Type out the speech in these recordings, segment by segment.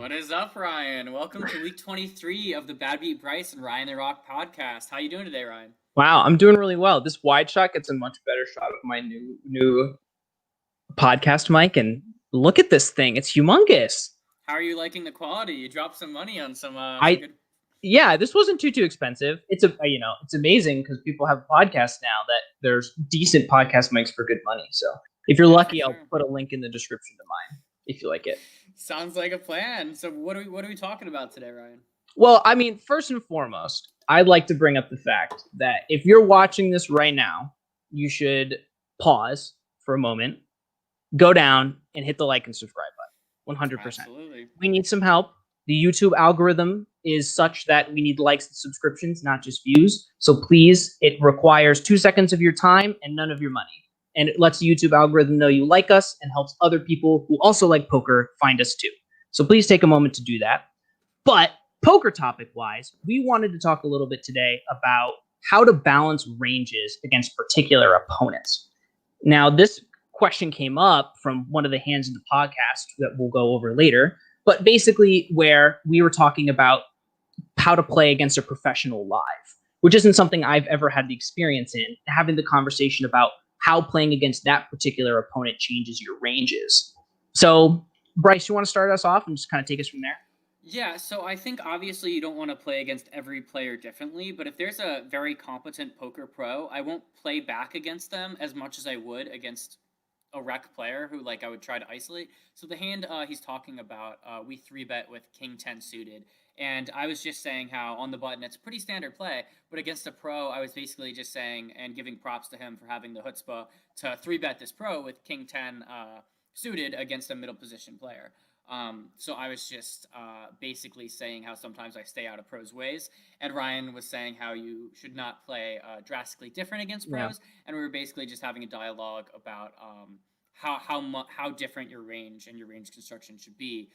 What is up, Ryan? Welcome to week 23 of the Bad Beat Bryce and Ryan the Rock podcast. How you doing today, Ryan? Wow, I'm doing really well. This wide shot gets a much better shot of my new podcast mic, and look at this thing. It's humongous. How are you liking the quality? You dropped some money on some good... Yeah, this wasn't too expensive. It's it's amazing because people have podcasts now that there's decent podcast mics for good money. So if you're lucky, I'll put a link in the description to mine if you like it. Sounds like a plan. So what are we talking about today, Ryan? Well, I mean, first and foremost, I'd like to bring up the fact that if you're watching this right now, you should pause for a moment, go down, and hit the like and subscribe button. 100%. Absolutely. We need some help. The YouTube algorithm is such that we need likes and subscriptions, not just views. So please, it requires 2 seconds of your time and none of your money. And it lets the YouTube algorithm know you like us and helps other people who also like poker find us too. So please take a moment to do that. But poker topic wise, we wanted to talk a little bit today about how to balance ranges against particular opponents. Now, this question came up from one of the hands in the podcast that we'll go over later, but basically where we were talking about how to play against a professional live, which isn't something I've ever had the experience in, having the conversation about how playing against that particular opponent changes your ranges. So, Bryce, you want to start us off and just kind of take us from there? Yeah, so I think obviously you don't want to play against every player differently, but if there's a very competent poker pro, I won't play back against them as much as I would against a rec player who I would try to isolate. So the hand he's talking about, we 3-bet with King 10 suited, and I was just saying how on the button it's pretty standard play, but against a pro I was basically just saying and giving props to him for having the chutzpah to 3-bet this pro with King 10 suited against a middle position player. So I was just basically saying how sometimes I stay out of pros' ways, and Ryan was saying how you should not play drastically different against pros, and we were basically just having a dialogue about how different your range and your range construction should be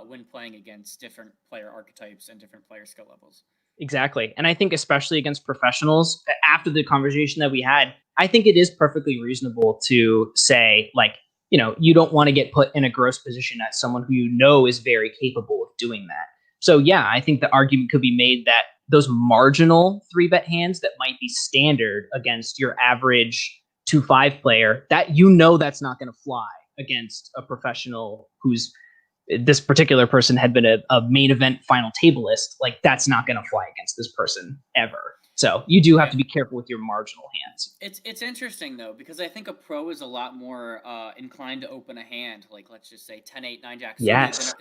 when playing against different player archetypes and different player skill levels. Exactly. And I think especially against professionals, after the conversation that we had, I think it is perfectly reasonable to say, you don't want to get put in a gross position as someone who you know is very capable of doing that. So yeah, I think the argument could be made that those marginal 3-bet hands that might be standard against your average 2-5 player, that that's not going to fly against a professional who's this particular person had been a main event final tableist. That's not going to fly against this person ever. So you do have to be careful with your marginal hands. It's interesting though, because I think a pro is a lot more inclined to open a hand, let's just say 10-8, 9-jack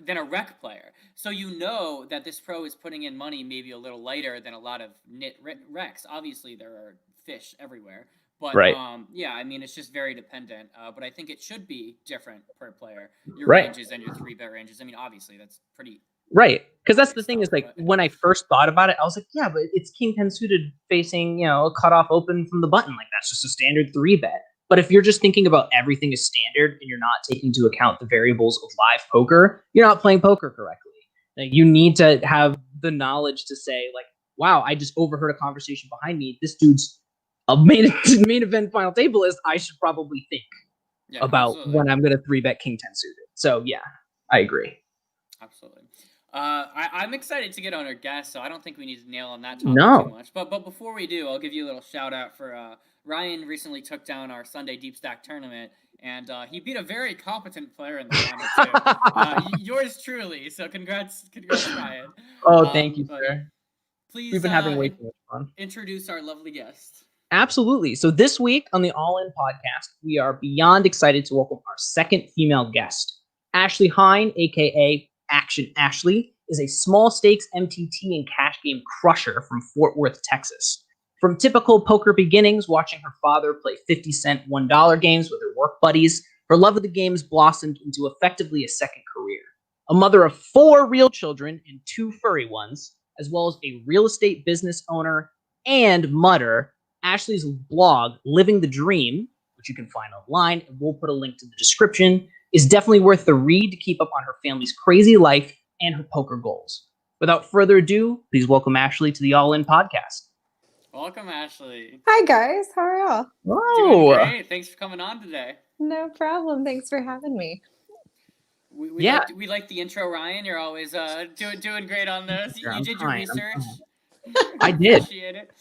than a rec player. So you know that this pro is putting in money maybe a little lighter than a lot of nit recs. Obviously there are fish everywhere, but right. Yeah, I mean it's just very dependent. But I think it should be different per player. Your ranges and your 3-bet ranges. I mean obviously that's pretty. Right. Because that's the thing is when I first thought about it, I was like, yeah, but it's King 10 suited facing, a cutoff open from the button. That's just a standard 3-bet. But if you're just thinking about everything as standard and you're not taking into account the variables of live poker, you're not playing poker correctly. You need to have the knowledge to say, wow, I just overheard a conversation behind me. This dude's a main event final tableist. I should probably think about when I'm going to 3-bet King 10 suited. So yeah, I agree. Absolutely. I'm excited to get on our guest, so I don't think we need to nail on that topic too much. But before we do, I'll give you a little shout out for Ryan recently took down our Sunday Deep Stack tournament, and he beat a very competent player in the final too. Yours truly. So congrats, Ryan. Oh, thank you, sir. Please, we've been having way too much fun. Introduce our lovely guest. Absolutely. So this week on the All In podcast, we are beyond excited to welcome our second female guest, Ashley Hine, aka Action Ashley, is a small stakes MTT and cash game crusher from Fort Worth, Texas. From typical poker beginnings, watching her father play 50-cent $1 games with her work buddies, her love of the games blossomed into effectively a second career. A mother of 4 real children and 2 furry ones, as well as a real estate business owner and mother, Ashley's blog, Living the Dream, which you can find online, and we'll put a link to the description, is definitely worth the read to keep up on her family's crazy life and her poker goals. Without further ado, please welcome Ashley to the All In podcast. Welcome, Ashley. Hi, guys. How are y'all? Oh, doing great. Thanks for coming on today. No problem. Thanks for having me. We like the intro, Ryan. You're always doing great on this. You did your research. I did. Appreciate it.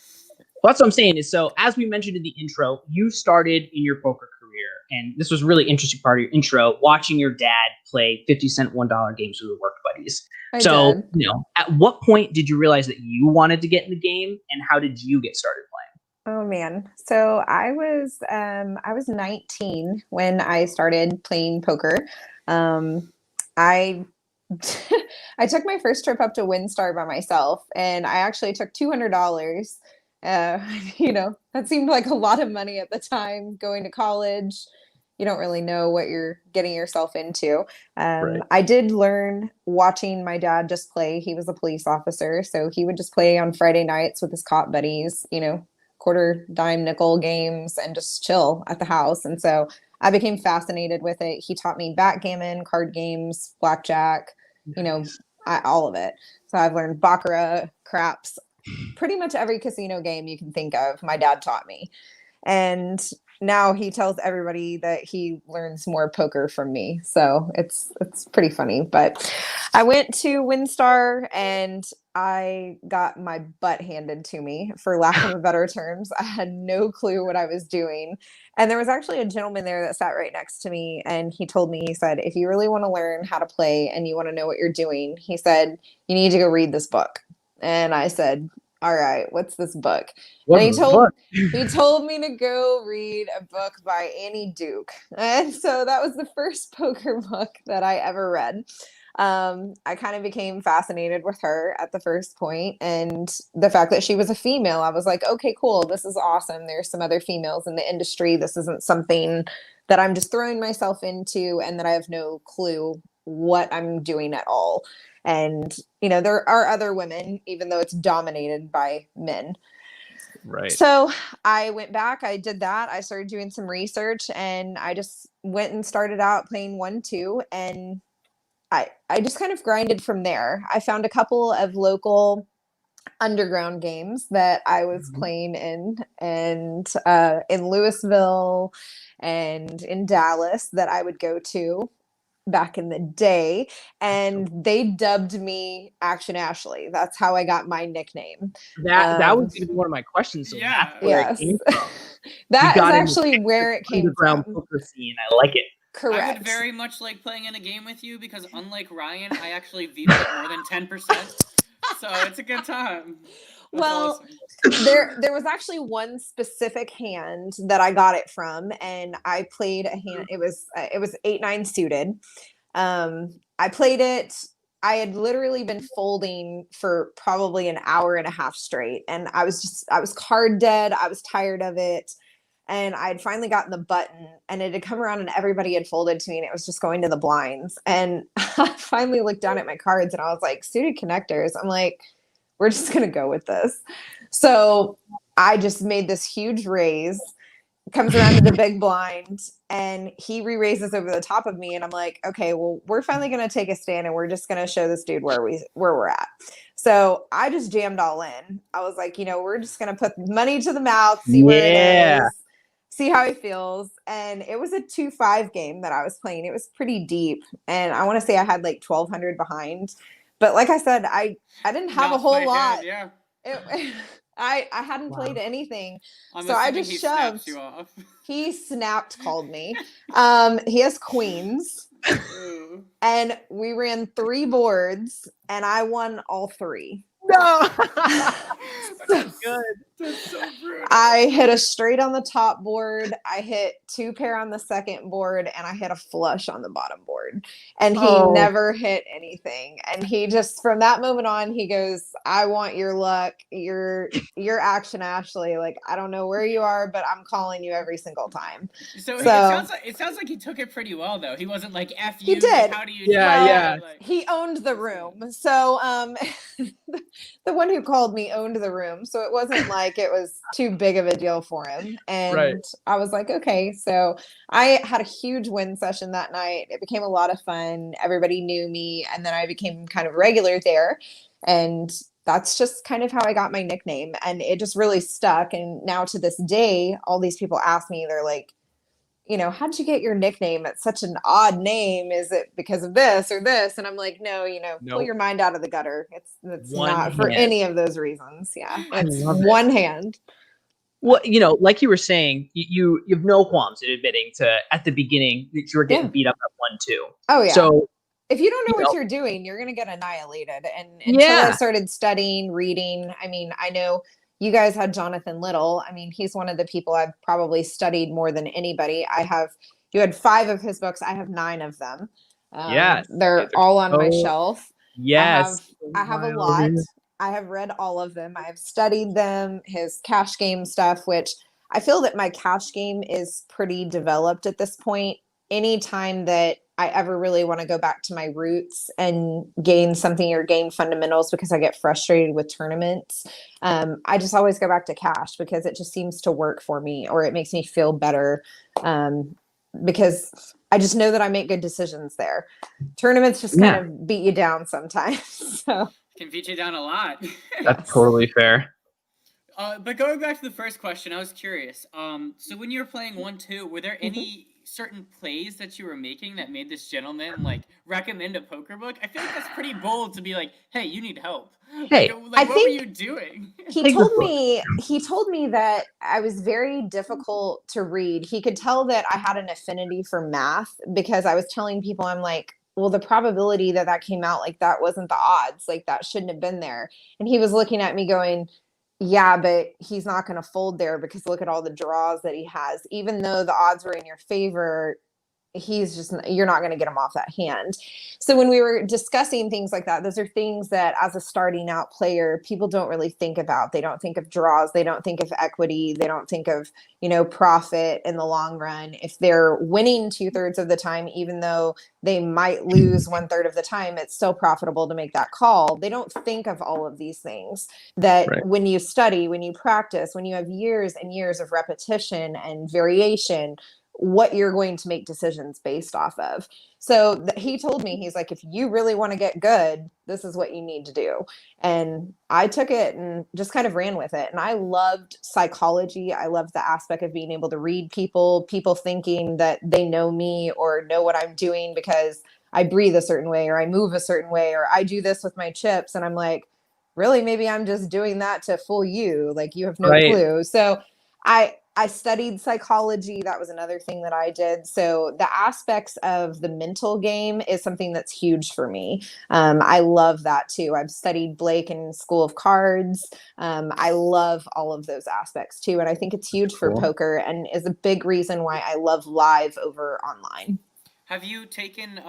Well, that's what I'm saying is, so as we mentioned in the intro, you started in your poker career, and this was a really interesting part of your intro, watching your dad play 50-cent $1 games with work buddies. I did. At what point did you realize that you wanted to get in the game, and how did you get started playing? Oh man. So I was 19 when I started playing poker. I I took my first trip up to WinStar by myself, and I actually took $200. That seemed like a lot of money at the time. Going to college, you don't really know what you're getting yourself into. Right. I did learn watching my dad just play. He was a police officer, so he would just play on Friday nights with his cop buddies, quarter, dime, nickel games, and just chill at the house. And so I became fascinated with it. He taught me backgammon, card games, blackjack, all of it. So I've learned baccarat, craps, pretty much every casino game you can think of. My dad taught me. And now he tells everybody that he learns more poker from me. So it's pretty funny. But I went to WinStar and I got my butt handed to me, for lack of a better terms. I had no clue what I was doing. And there was actually a gentleman there that sat right next to me. And he told me, he said, if you really want to learn how to play and you want to know what you're doing, he said, you need to go read this book. And I said, all right, what's this book? And he told me to go read a book by Annie Duke. And so that was the first poker book that I ever read. I kind of became fascinated with her at the first point, and the fact that she was a female, I was like, okay, cool. This is awesome. There's some other females in the industry. This isn't something that I'm just throwing myself into and that I have no clue what I'm doing at all. And, there are other women, even though it's dominated by men. Right. So I went back, I did that. I started doing some research, and I just went and started out playing 1-2, and I just kind of grinded from there. I found a couple of local underground games that I was playing in, and in Louisville and in Dallas that I would go to back in the day, and they dubbed me Action Ashley. That's how I got my nickname. That was going to be one of my questions. So Yeah. Yes. That is actually where it came from. Poker scene. I like it. Correct. I would very much like playing in a game with you because, unlike Ryan, I actually veto more than 10%. So it's a good time. That's awesome. There was actually one specific hand that I got it from, and I played a hand. It was 8-9 suited. I played it. I had literally been folding for probably an hour and a half straight, and I was card dead. I was tired of it. And I had finally gotten the button, and it had come around and everybody had folded to me, and it was just going to the blinds. And I finally looked down at my cards and I was like, suited connectors. I'm like, we're just going to go with this. So I just made this huge raise, comes around to the big blind, and he re-raises over the top of me. And I'm like, okay, well, we're finally going to take a stand, and we're just going to show this dude where we're at. So I just jammed all in. I was like, we're just going to put money to the mouth, see where it is. See how he feels. And it was a 2-5 game that I was playing. It was pretty deep. And I want to say I had like 1,200 behind. But like I said, I didn't have a whole lot. Yeah. I hadn't played anything. I'm so I just shoved. Snaps you off. He snapped, called me. He has queens. And we ran 3 boards, and I won all 3. No. That's good. That's so brutal. I hit a straight on the top board. I hit 2 pair on the second board, and I hit a flush on the bottom board. And he never hit anything. And he just, from that moment on, he goes, I want your luck. You're Action Ashley. Like, I don't know where you are, but I'm calling you every single time. So it sounds like he took it pretty well, though. He wasn't like, F you. He did. How do you yeah. Like, he owned the room. So the one who called me owned the room. So it wasn't like it was too big of a deal for him. And I was like, okay. So I had a huge win session that night. It became a lot of fun. Everybody knew me. And then I became kind of regular there. And that's just kind of how I got my nickname. And it just really stuck. And now to this day, all these people ask me, they're like, how'd you get your nickname? It's such an odd name. Is it because of this or this? And I'm like, no, pull Nope. your mind out of the gutter. It's One not for hand. any of those reasons. Yeah. I It's love it. one hand. Well, like you were saying, you have no qualms in admitting to at the beginning that you were getting beat up at 1-2. Oh yeah. So if you don't know what you're doing, you're going to get annihilated. And until Yeah. I started studying, reading, I mean, I know you guys had Jonathan Little. I mean, he's one of the people I've probably studied more than anybody. You had 5 of his books. I have 9 of them. Yes. They're all on my shelf. Yes. I have a lot. I have read all of them. I have studied them, his cash game stuff, which I feel that my cash game is pretty developed at this point. Anytime that I ever really want to go back to my roots and gain something or gain fundamentals because I get frustrated with tournaments, I just always go back to cash because it just seems to work for me, or it makes me feel better, because I just know that I make good decisions there. Tournaments just kind of beat you down sometimes. So can beat you down a lot. That's totally fair. But going back to the first question, I was curious. So when you were playing 1-2, were there any certain plays that you were making that made this gentleman recommend a poker book? I feel like that's pretty bold to be like, "Hey, you need help." Hey, what were you doing? He told me that I was very difficult to read. He could tell that I had an affinity for math because I was telling people, I'm like, well, the probability that came out like that wasn't the odds. Like that shouldn't have been there. And he was looking at me going, yeah, but he's not going to fold there because look at all the draws that he has. Even though the odds were in your favor, you're not going to get him off that hand. So when we were discussing things like that, those are things that as a starting out player, people don't really think about. They don't think of draws. They don't think of equity. They don't think of, profit in the long run. If they're winning 2/3 of the time, even though they might lose 1/3 of the time, it's still profitable to make that call. They don't think of all of these things that when you study, when you practice, when you have years and years of repetition and variation, what you're going to make decisions based off of. So he told me, he's like, if you really want to get good, this is what you need to do. And I took it and just kind of ran with it. And I loved psychology. I loved the aspect of being able to read people thinking that they know me or know what I'm doing because I breathe a certain way or I move a certain way or I do this with my chips. And I'm like, really, maybe I'm just doing that to fool you. Like you have no clue. So I studied psychology. That was another thing that I did. So the aspects of the mental game is something that's huge for me. I love that too. I've studied Blake in School of Cards. I love all of those aspects too. And I think it's huge for poker and is a big reason why I love live over online. Have you taken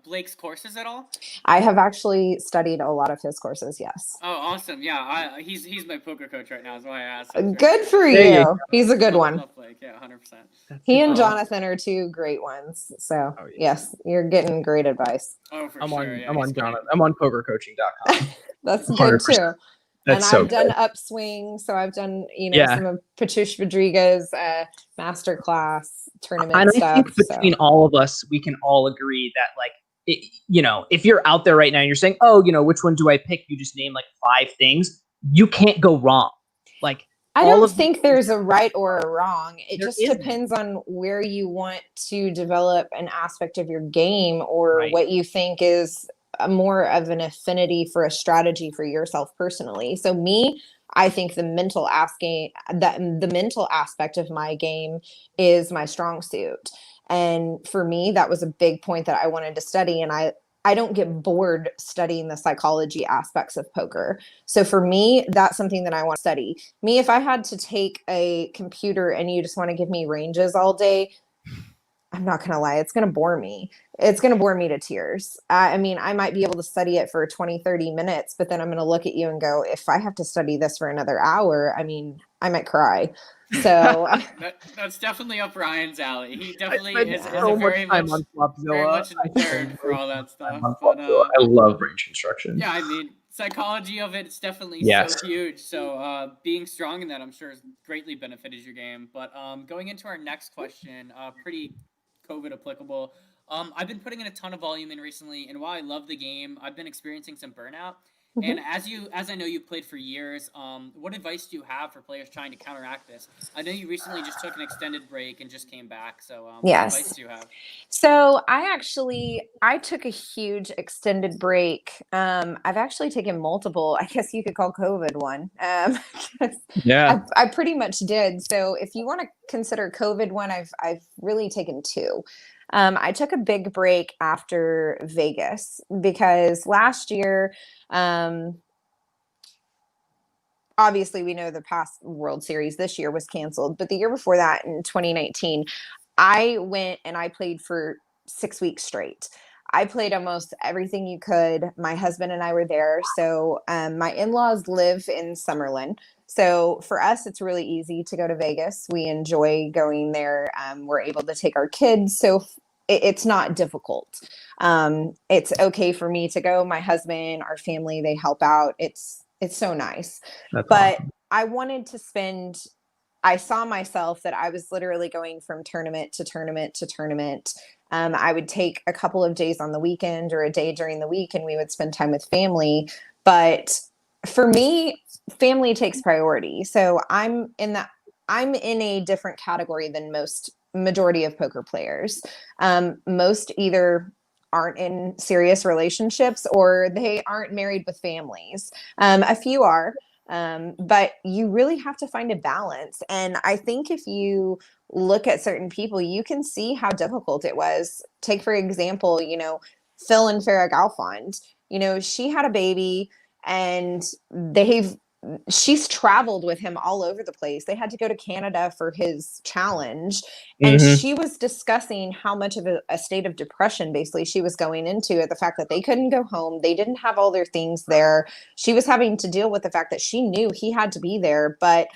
Blake's courses at all? I have actually studied a lot of his courses, yes. Oh, awesome. Yeah, he's my poker coach right now. That's why I asked. Good for you. He's a good one. Love Blake. Yeah, 100%. He and Jonathan are 2 great ones. So, yes, you're getting great advice. Oh, for I'm sure. I'm on Jonathan. I'm on pokercoaching.com. That's good too. That's I've done Upswing, so I've done some of Patricia Rodriguez masterclass tournament stuff. I think between all of us, we can all agree that if you're out there right now and you're saying, oh, which one do I pick? You just name 5 things. You can't go wrong. I don't think there's a right or a wrong. It just depends on where you want to develop an aspect of your game or what you think is more of an affinity for a strategy for yourself personally. So I think the mental aspect of my game is my strong suit. And for me, that was a big point that I wanted to study. And I don't get bored studying the psychology aspects of poker. So for me, that's something that I want to study. If I had to take a computer and you just want to give me ranges all day, I'm not going to lie, it's going to bore me. It's going to bore me to tears. I mean, I might be able to study it for 20, 30 minutes, but then I'm going to look at you and go, if I have to study this for another hour, I mean, I might cry. So that's definitely up Ryan's alley. He definitely is a very much nerd for all that stuff. But, I love range construction. Yeah, I mean, psychology of it is definitely so huge. So being strong in that, I'm sure, has greatly benefited your game. But going into our next question, pretty COVID applicable. I've been putting in a ton of volume in recently, and while I love the game, I've been experiencing some burnout. And as I know you played for years, what advice do you have for players trying to counteract this? I know you recently just took an extended break and just came back. So what advice Yes. do you have? So I took a huge extended break. I've actually taken multiple, I guess you could call COVID one. 'Cause Yeah. I pretty much did. So if you want to consider COVID one, I've really taken two. I took a big break after Vegas because last year, um, obviously we know the past World Series this year was canceled, but the year before that in 2019, I went and I played for 6 weeks straight. I played almost everything you could. My husband and I were there. So my in-laws live in Summerlin. So for us, it's really easy to go to Vegas. We enjoy going there. We're able to take our kids. So it's not difficult. It's okay for me to go. My husband, our family, they help out. It's so nice. That's But awesome. I saw myself that I was literally going from tournament to tournament to tournament. I would take a couple of days on the weekend or a day during the week, and we would spend time with family. But for me, family takes priority. So I'm in a different category than most majority of poker players. Most either aren't in serious relationships or they aren't married with families. A few are, but you really have to find a balance. And I think if you look at certain people, you can see how difficult it was. Take, for example, Phil and Farrah Galfond. She had a baby and she's traveled with him all over the place. They had to go to Canada for his challenge. And she was discussing how much of a state of depression basically she was going into at the fact that they couldn't go home. They didn't have all their things there. She was having to deal with the fact that she knew he had to be there, but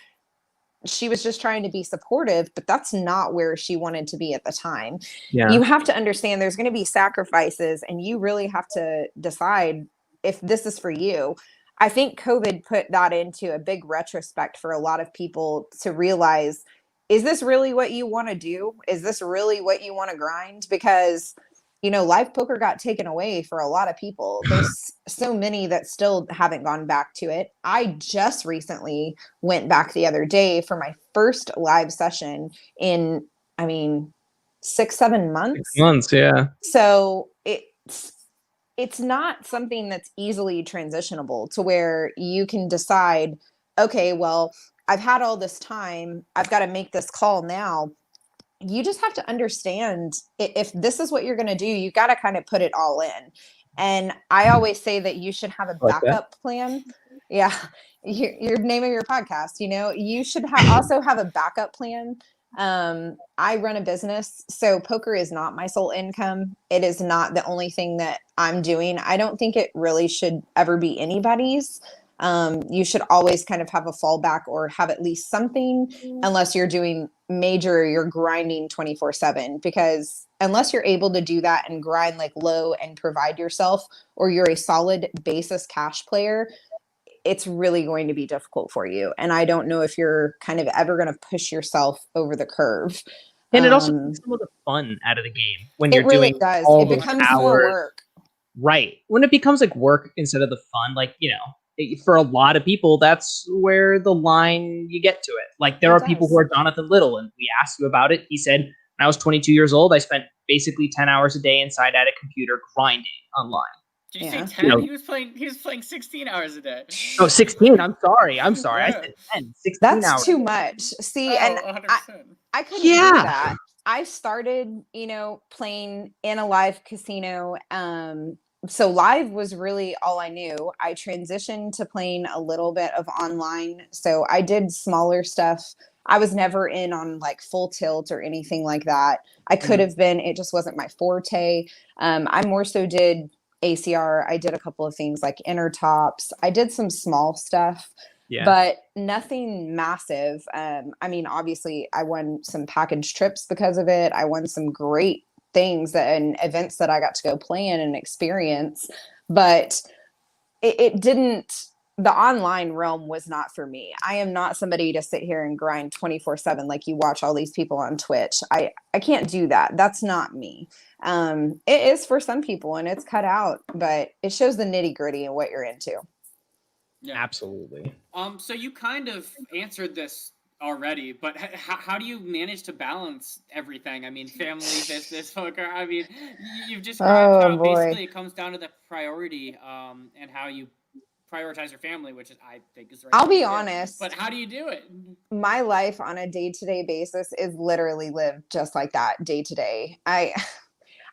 she was just trying to be supportive, but that's not where she wanted to be at the time. Yeah. You have to understand there's going to be sacrifices, and you really have to decide if this is for you. I think COVID put that into a big retrospect for a lot of people to realize, is this really what you want to do? Is this really what you want to grind? Because, live poker got taken away for a lot of people. There's so many that still haven't gone back to it. I just recently went back the other day for my first live session in, 6-7 months. 6 months, yeah. So it's not something that's easily transitionable to where you can decide, okay, well, I've had all this time. I've got to make this call now. You just have to understand if this is what you're going to do, you got to kind of put it all in. And I always say that you should have a backup plan. Yeah. Your name of your podcast, you should also have a backup plan. I run a business, so poker is not my sole income. It is not the only thing that I'm doing. I don't think it really should ever be anybody's. You should always kind of have a fallback or have at least something, unless you're doing major, you're grinding 24/7, because unless you're able to do that and grind like low and provide yourself, or you're a solid basis cash player, it's really going to be difficult for you. And I don't know if you're kind of ever going to push yourself over the curve. And it also takes some of the fun out of the game when you're really doing does. all It the becomes hours. more work. Right. When it becomes like work instead of the fun, like, for a lot of people, that's where the line you get to it. Like there are people who are Jonathan Little, and we asked you about it. He said, when I was 22 years old, I spent basically 10 hours a day inside at a computer grinding online. Did you say 10? He was playing 16 hours a day. Oh, 16. I'm sorry. Yeah. I said 10. 16 That's hours. Too much. See, and 100%. I couldn't do that. I started, playing in a live casino. So live was really all I knew. I transitioned to playing a little bit of online. So I did smaller stuff. I was never in on like full tilt or anything like that. I could have been, it just wasn't my forte. I more so did ACR. I did a couple of things like intertops. I did some small stuff, but nothing massive. Obviously I won some package trips because of it. I won some great things and events that I got to go play in and experience, but it didn't, the online realm was not for me. I am not somebody to sit here and grind 24/7 like you watch all these people on Twitch. I can't do that. That's not me. It is for some people and it's cut out, but it shows the nitty gritty and what you're into. Yeah. Absolutely. So you kind of answered this already, but how do you manage to balance everything? I mean, family, business, poker. I mean, you've described Oh how boy. basically it comes down to the priority, and how you prioritize your family, which is I think is the right I'll thing be to do. But honest. how do you do it? My life on a day-to-day basis is literally lived just like that, day to day.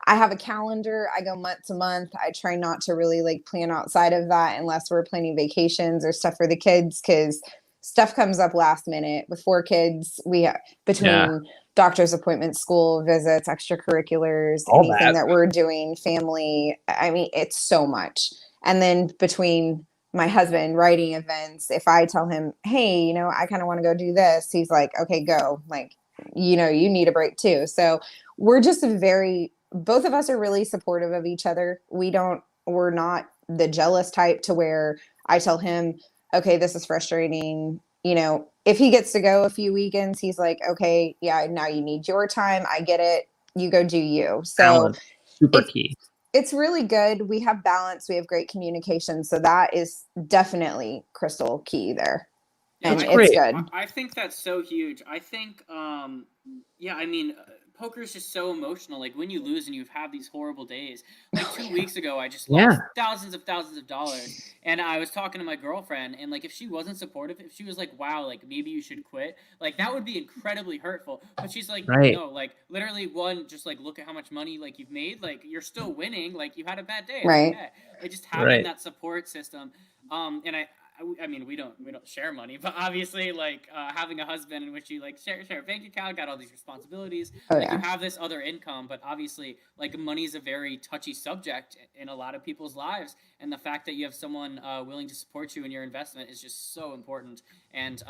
I have a calendar. I go month to month. I try not to really like plan outside of that unless we're planning vacations or stuff for the kids, because stuff comes up last minute with 4 kids. Yeah. Between doctor's appointments, school visits, extracurriculars, All anything that. that we're doing, family. I mean, it's so much. And then between my husband writing events, if I tell him, hey, I kind of want to go do this, he's like, okay, go. Like, you need a break too. So we're just both of us are really supportive of each other. We're not the jealous type to where I tell him, okay, this is frustrating. If he gets to go a few weekends, he's like, okay, yeah, now you need your time. I get it. You go do you. So Balance. Super it's key. it's really good. We have balance. We have great communication. So that is definitely crystal key there. Yeah, And That's it's great. good. I think that's so huge. I think, yeah, I mean, poker is just so emotional. Like when you lose and you've had these horrible days. Like 2 weeks ago, I just Yeah. lost thousands of dollars, and I was talking to my girlfriend, and like if she wasn't supportive, if she was like, "Wow, like maybe you should quit," like that would be incredibly hurtful. But she's like, Right. "No, like literally, one, just like look at how much money like you've made. Like you're still winning. Like you had a bad day. It's Right. okay. Like just having Right. that support system." And I mean, we don't share money, but obviously, like having a husband in which you like share a bank account, got all these responsibilities, Oh like you yeah. have this other income, but obviously, like money is a very touchy subject in a lot of people's lives, and the fact that you have someone willing to support you in your investment is just so important. And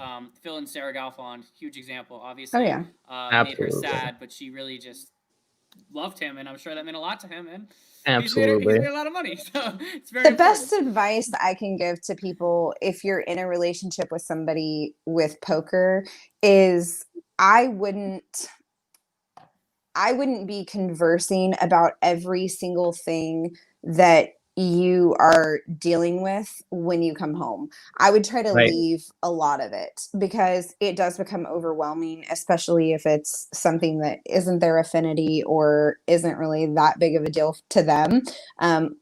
Phil and Sarah Galfond, huge example. Oh Obviously, yeah. made her Absolutely. sad, but she really just loved him, and I'm sure that meant a lot to him. And he's Absolutely. made a lot of money, so it's very The important. best advice I can give to people if you're in a relationship with somebody with poker is I wouldn't I wouldn't be conversing about every single thing that you are dealing with when you come home. I would try to Right. leave a lot of it because it does become overwhelming, especially if it's something that isn't their affinity or isn't really that big of a deal to them. Um,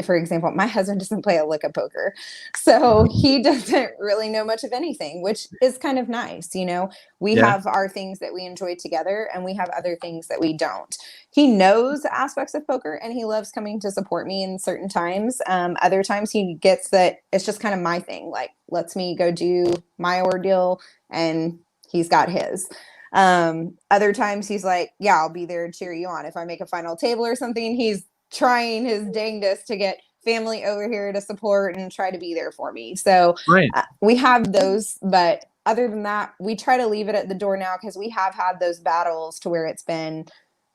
for example, my husband doesn't play a lick of poker. So he doesn't really know much of anything, which is kind of nice. We Yeah. have our things that we enjoy together and we have other things that we don't. He knows aspects of poker and he loves coming to support me in certain times. Other times he gets that it's just kind of my thing, like lets me go do my ordeal and he's got his. Other times he's like, yeah, I'll be there to cheer you on. If I make a final table or something, he's trying his dangest to get family over here to support and try to be there for me. So Right. we have those, but other than that, we try to leave it at the door now because we have had those battles to where it's been,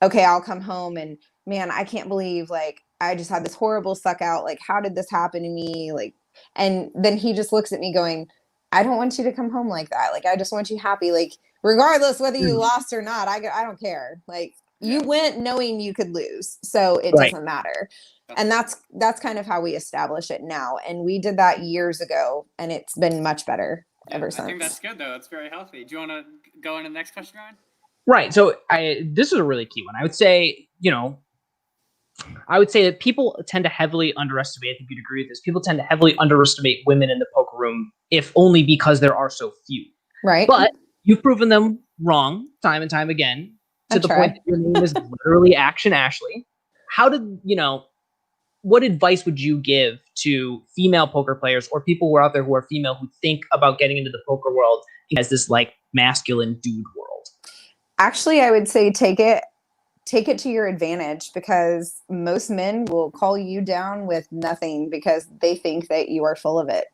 okay, I'll come home and man, I can't believe like I just had this horrible suck out. Like, how did this happen to me? Like, and then he just looks at me going, I don't want you to come home like that. Like, I just want you happy. Like, regardless whether you lost or not, I don't care. Like, you Yeah, went knowing you could lose, so it Right. doesn't matter. that's And good. that's kind of how we establish it now. And we did that years ago, and it's been much better Yeah, ever I think since. that's good though. That's very healthy. Do you want to go into the next question, Ryan? Right. So this is a really key one. I would say, that people tend to heavily underestimate, I think you'd agree with this, people tend to heavily underestimate women in the poker room, if only because there are so few. Right? But you've proven them wrong time and time again, to I the point try. that your name is literally Action Ashley. What advice would you give to female poker players or people who are out there who are female who think about getting into the poker world as this like masculine dude world? Actually, I would say take it to your advantage because most men will call you down with nothing because they think that you are full of it.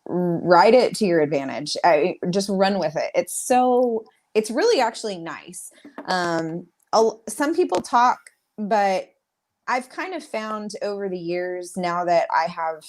Ride it to your advantage. Just run with it. It's really actually nice. Some people talk, but I've kind of found over the years now that I have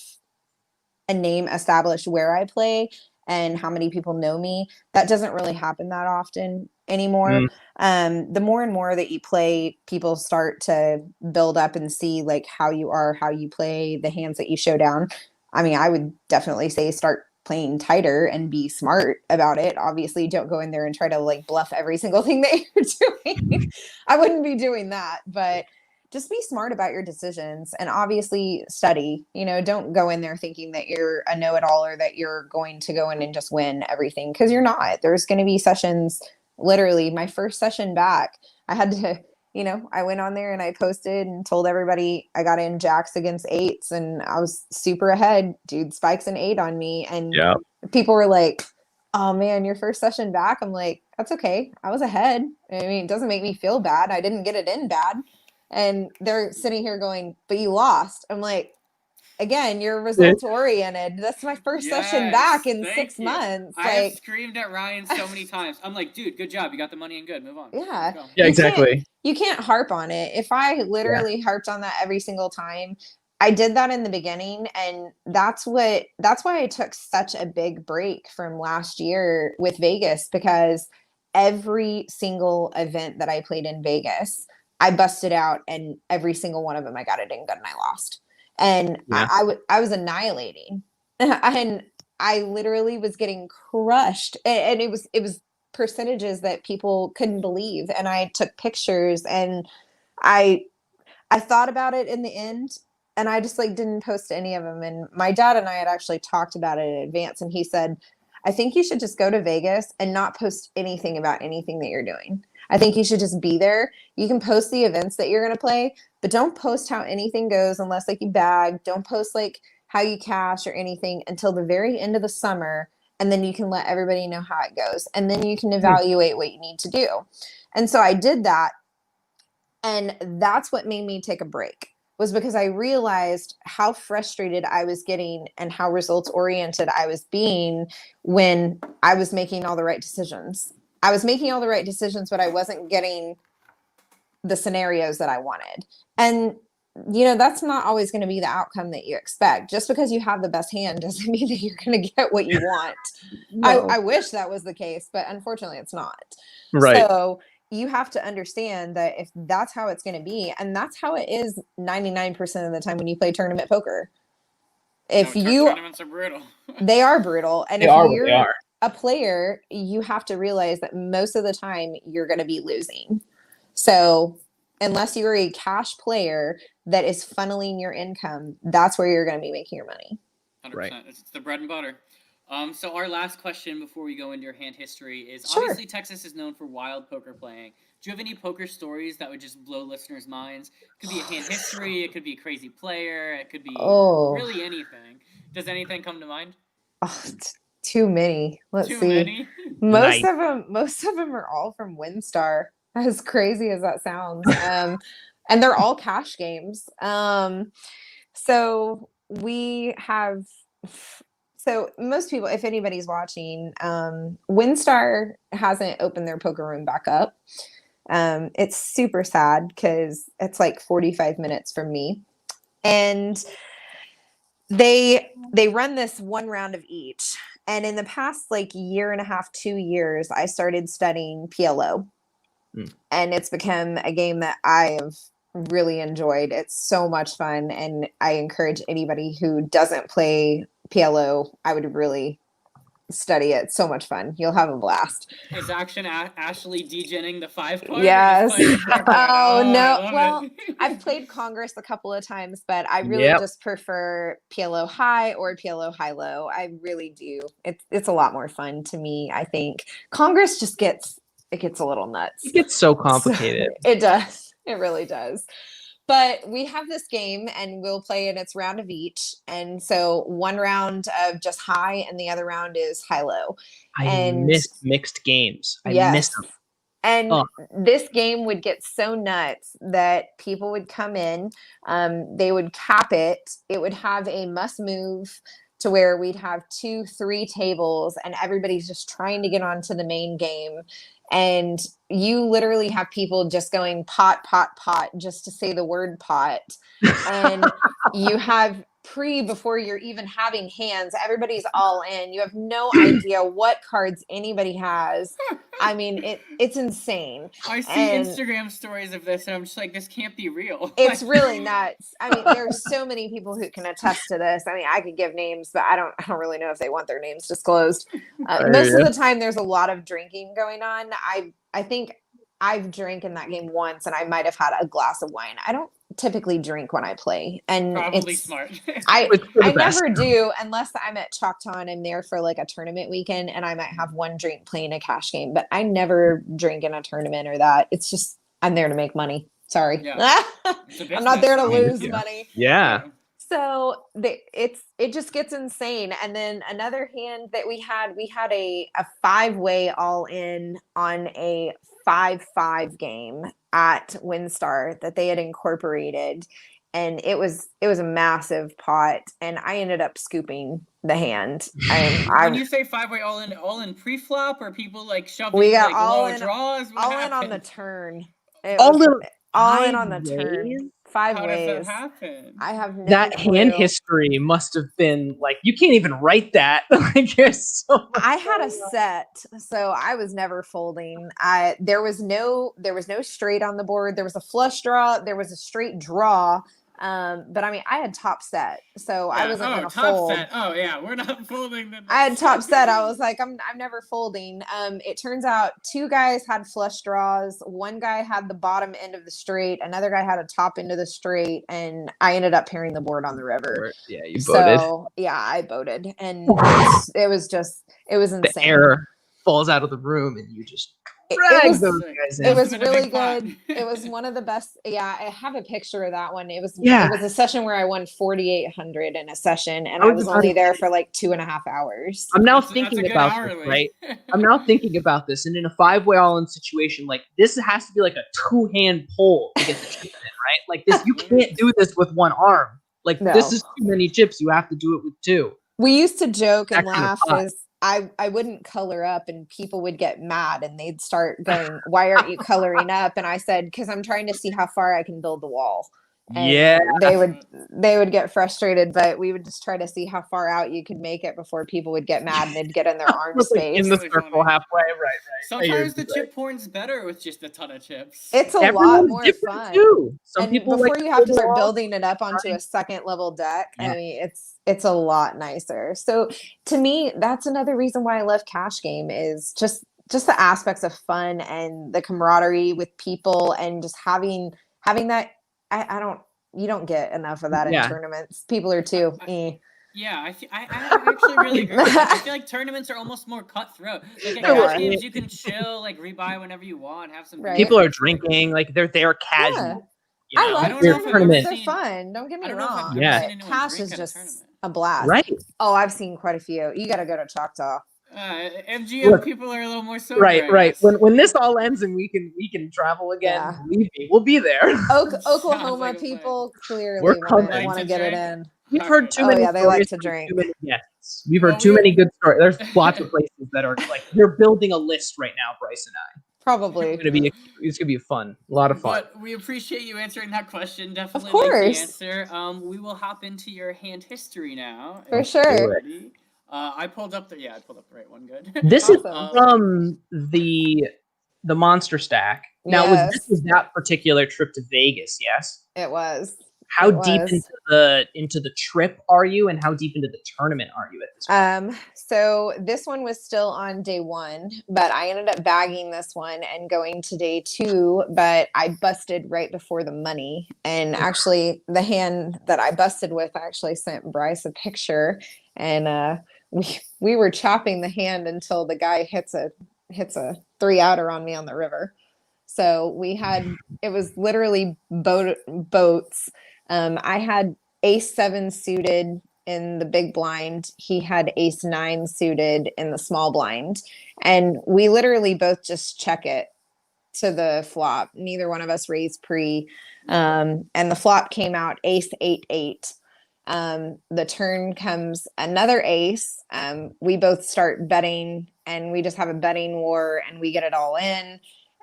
a name established where I play and how many people know me, that doesn't really happen that often anymore. Mm, The more and more that you play, people start to build up and see like how you are, how you play, the hands that you show down. I mean, I would definitely say start playing tighter and be smart about it. Obviously, don't go in there and try to like bluff every single thing that you're doing. I wouldn't be doing that, but just be smart about your decisions and obviously study. Don't go in there thinking that you're a know-it-all or that you're going to go in and just win everything, because you're not. There's going to be sessions. Literally, my first session back, I had to, I went on there and I posted and told everybody I got in jacks against eights and I was super ahead. Dude spikes an 8 on me, and people were like, "Oh man, your first session back." I'm like, "That's okay. I was ahead. I mean, it doesn't make me feel bad. I didn't get it in bad." And they're sitting here going, "But you lost." I'm like, again, you're results oriented. That's my first session back in 6 months. I have screamed at Ryan so many times. I'm like, dude, good job. You got the money and good. Move on. Yeah. Yeah, exactly. You can't harp on it. If I literally harped on that every single time, I did that in the beginning, and that's why I took such a big break from last year with Vegas, because every single event that I played in Vegas, I busted out, and every single one of them I got it in good and I lost. And I was annihilating. And I literally was getting crushed. And it was percentages that people couldn't believe. And I took pictures, and I thought about it in the end, and I just like didn't post any of them. And my dad and I had actually talked about it in advance, and he said, "I think you should just go to Vegas and not post anything about anything that you're doing. I think you should just be there. You can post the events that you're going to play, but don't post how anything goes unless like you bag. Don't post like how you cash or anything until the very end of the summer. And then you can let everybody know how it goes. And then you can evaluate what you need to do." And so I did that. And that's what made me take a break, was because I realized how frustrated I was getting and how results oriented I was being when I was making all the right decisions. I was making all the right decisions, but I wasn't getting the scenarios that I wanted. And, that's not always going to be the outcome that you expect. Just because you have the best hand doesn't mean that you're going to get what you want. No. I wish that was the case, but unfortunately it's not. Right. So you have to understand that if that's how it's going to be, and that's how it is 99% of the time when you play tournament poker. Tournaments are brutal. They are brutal. And they are. A player, you have to realize that most of the time you're going to be losing. So unless you're a cash player that is funneling your income, that's where you're going to be making your money. 100%. Right. It's the bread and butter. So our last question before we go into your hand history is, obviously Texas is known for wild poker playing. Do you have any poker stories that would just blow listeners' minds? It could be a hand history. It could be a crazy player. It could be really anything. Does anything come to mind? Too many. Let's see. Many? Most of them are all from WinStar. As crazy as that sounds. And they're all cash games. So most people, if anybody's watching, WinStar hasn't opened their poker room back up. It's super sad because it's like 45 minutes from me. And they run this one round of each. And in the past like year and a half, 2 years, I started studying PLO. And it's become a game that I have really enjoyed. It's so much fun. And I encourage anybody who doesn't play PLO, I would really study it. So much fun. You'll have a blast. Is Ashley degenning the 5 part? Yes. Oh no. Well, I've played Congress a couple of times, but I really just prefer PLO high or PLO high low. I really do. It's a lot more fun to me. I think Congress just gets a little nuts. It gets so complicated. It does. It really does. But we have this game and we'll play in its round of each. And so one round of just high and the other round is high-low. I missed mixed games. I missed them. And this game would get so nuts that people would come in, they would cap it. It would have a must move to where we'd have 2-3 tables and everybody's just trying to get onto the main game. And you literally have people just going pot, pot, pot, just to say the word pot. And you have before you're even having hands, everybody's all in. You have no idea what cards anybody has. I mean, it's insane. I see And Instagram stories of this, and I'm just like, this can't be real. it's really nuts. I mean, there's so many people who can attest to this. I mean, I could give names, but I don't really know if they want their names disclosed. Most of the time, there's a lot of drinking going on. I think I've drank in that game once, and I might have had a glass of wine. I don't typically drink when I play, and Probably it's smart. I It's for the I best. never do unless I'm at Choctaw and I'm there for like a tournament weekend, and I might have one drink playing a cash game, but I never drink in a tournament or that. It's just I'm there to make money. Sorry. Yeah. It's a I'm not there to business, lose yeah. money. Yeah. So it just gets insane. And then another hand that we had a 5-way all in on a 5-5 game at WinStar that they had incorporated. And it was a massive pot, and I ended up scooping the hand. When you say 5-way all in pre-flop, or people like shoving We got like all low in draws? What all happened? in on the turn. All in All in 5 on the turn. ways? 5 How ways. does that happen? I have no That hand clue. history must have been like, you can't even write that. Like, there's so much I had a going on. set, so I was never folding. There was no straight on the board. There was a flush draw. There was a straight draw. But I mean, I had top set, so I wasn't gonna fold. Set. Oh yeah, we're not folding. I had top set. I was like, I'm never folding. It turns out 2 guys had flush draws. One guy had the bottom end of the straight. Another guy had a top end of the straight, and I ended up pairing the board on the river. Yeah, you voted. So yeah, I voted, and it was insane. The air falls out of the room, and you just It drag was- those guys in. It was Must've been a really big pot. good. It was one of the best. Yeah, I have a picture of that one. It was Yeah. It was a session where I won 4,800 in a session, and I I was was about only to there say- for like 2.5 hours. I'm now That's a thinking good about hourly. this, right? I'm now thinking about this, and in a 5-way all-in situation, like this has to be like a 2-hand pull to get the chip in, right? Like this, you can't do this with one arm. Like No. this is too many chips. You have to do it with 2. We used to joke and That kind of laugh pot. is I wouldn't color up, and people would get mad, and they'd start going, "Why aren't you coloring up?" And I said, "Because I'm trying to see how far I can build the wall." And Yeah. they would get frustrated, but we would just try to see how far out you could make it before people would get mad and they'd get in their arm Like space. in the Really circle funny. halfway, right? Sometimes the chip porn's better with just a ton of chips. It's a lot Everyone's more different fun. too. Some And people before like you have to start overall- building it up onto a second level deck, Yeah. I mean, it's a lot nicer. So to me, that's another reason why I love cash game is just the aspects of fun and the camaraderie with people, and just having that. You don't get enough of that in Yeah. tournaments. People are too. Yeah, I actually really agree. With that. I feel like tournaments are almost more cutthroat. Like at They cash are. games, you can chill, like rebuy whenever you want, have some. Right. People are drinking, like they're there casual. Yeah. You know? I I love don't know if I've ever tournaments. seen- They're fun. Don't get me I don't know if I've wrong. ever Yeah. seen But anyone cash drink is at a just tournament. a blast. Right. Oh, I've seen quite a few. You got to go to Choctaw. MGM Look, people are a little more sober. Right, I right. guess. When this all ends and we can travel again, Yeah. believe me, we'll be there. Oklahoma like a plan. people clearly We're want coming. to Like to get it drink? in. We've All heard right. too Oh, many yeah, they like stories to from drink. too many guests. We've heard Well, too we- many good stories. There's lots of places that are like we're building a list right now, Bryce and I. Probably. It's gonna be fun. A lot of fun. But we appreciate you answering that question. Definitely course. like the answer. We will hop into your hand history now. For if sure. you're ready. I pulled up the right one. Good. This is Awesome. from the monster stack. Now Yes. this was that particular trip to Vegas, yes? It was. How It deep was. into the trip are you, and how deep into the tournament are you at this point? So this one was still on day 1, but I ended up bagging this one and going to day 2, but I busted right before the money. And actually the hand that I busted with, I actually sent Bryce a picture, and we were chopping the hand until the guy hits a 3-outer on me on the river. So it was literally boats. I had ace 7 suited in the big blind. He had ace 9 suited in the small blind. And we literally both just check it to the flop. Neither one of us raised pre. And the flop came out ace 8-8. The turn comes another ace. We both start betting, and we just have a betting war, and we get it all in.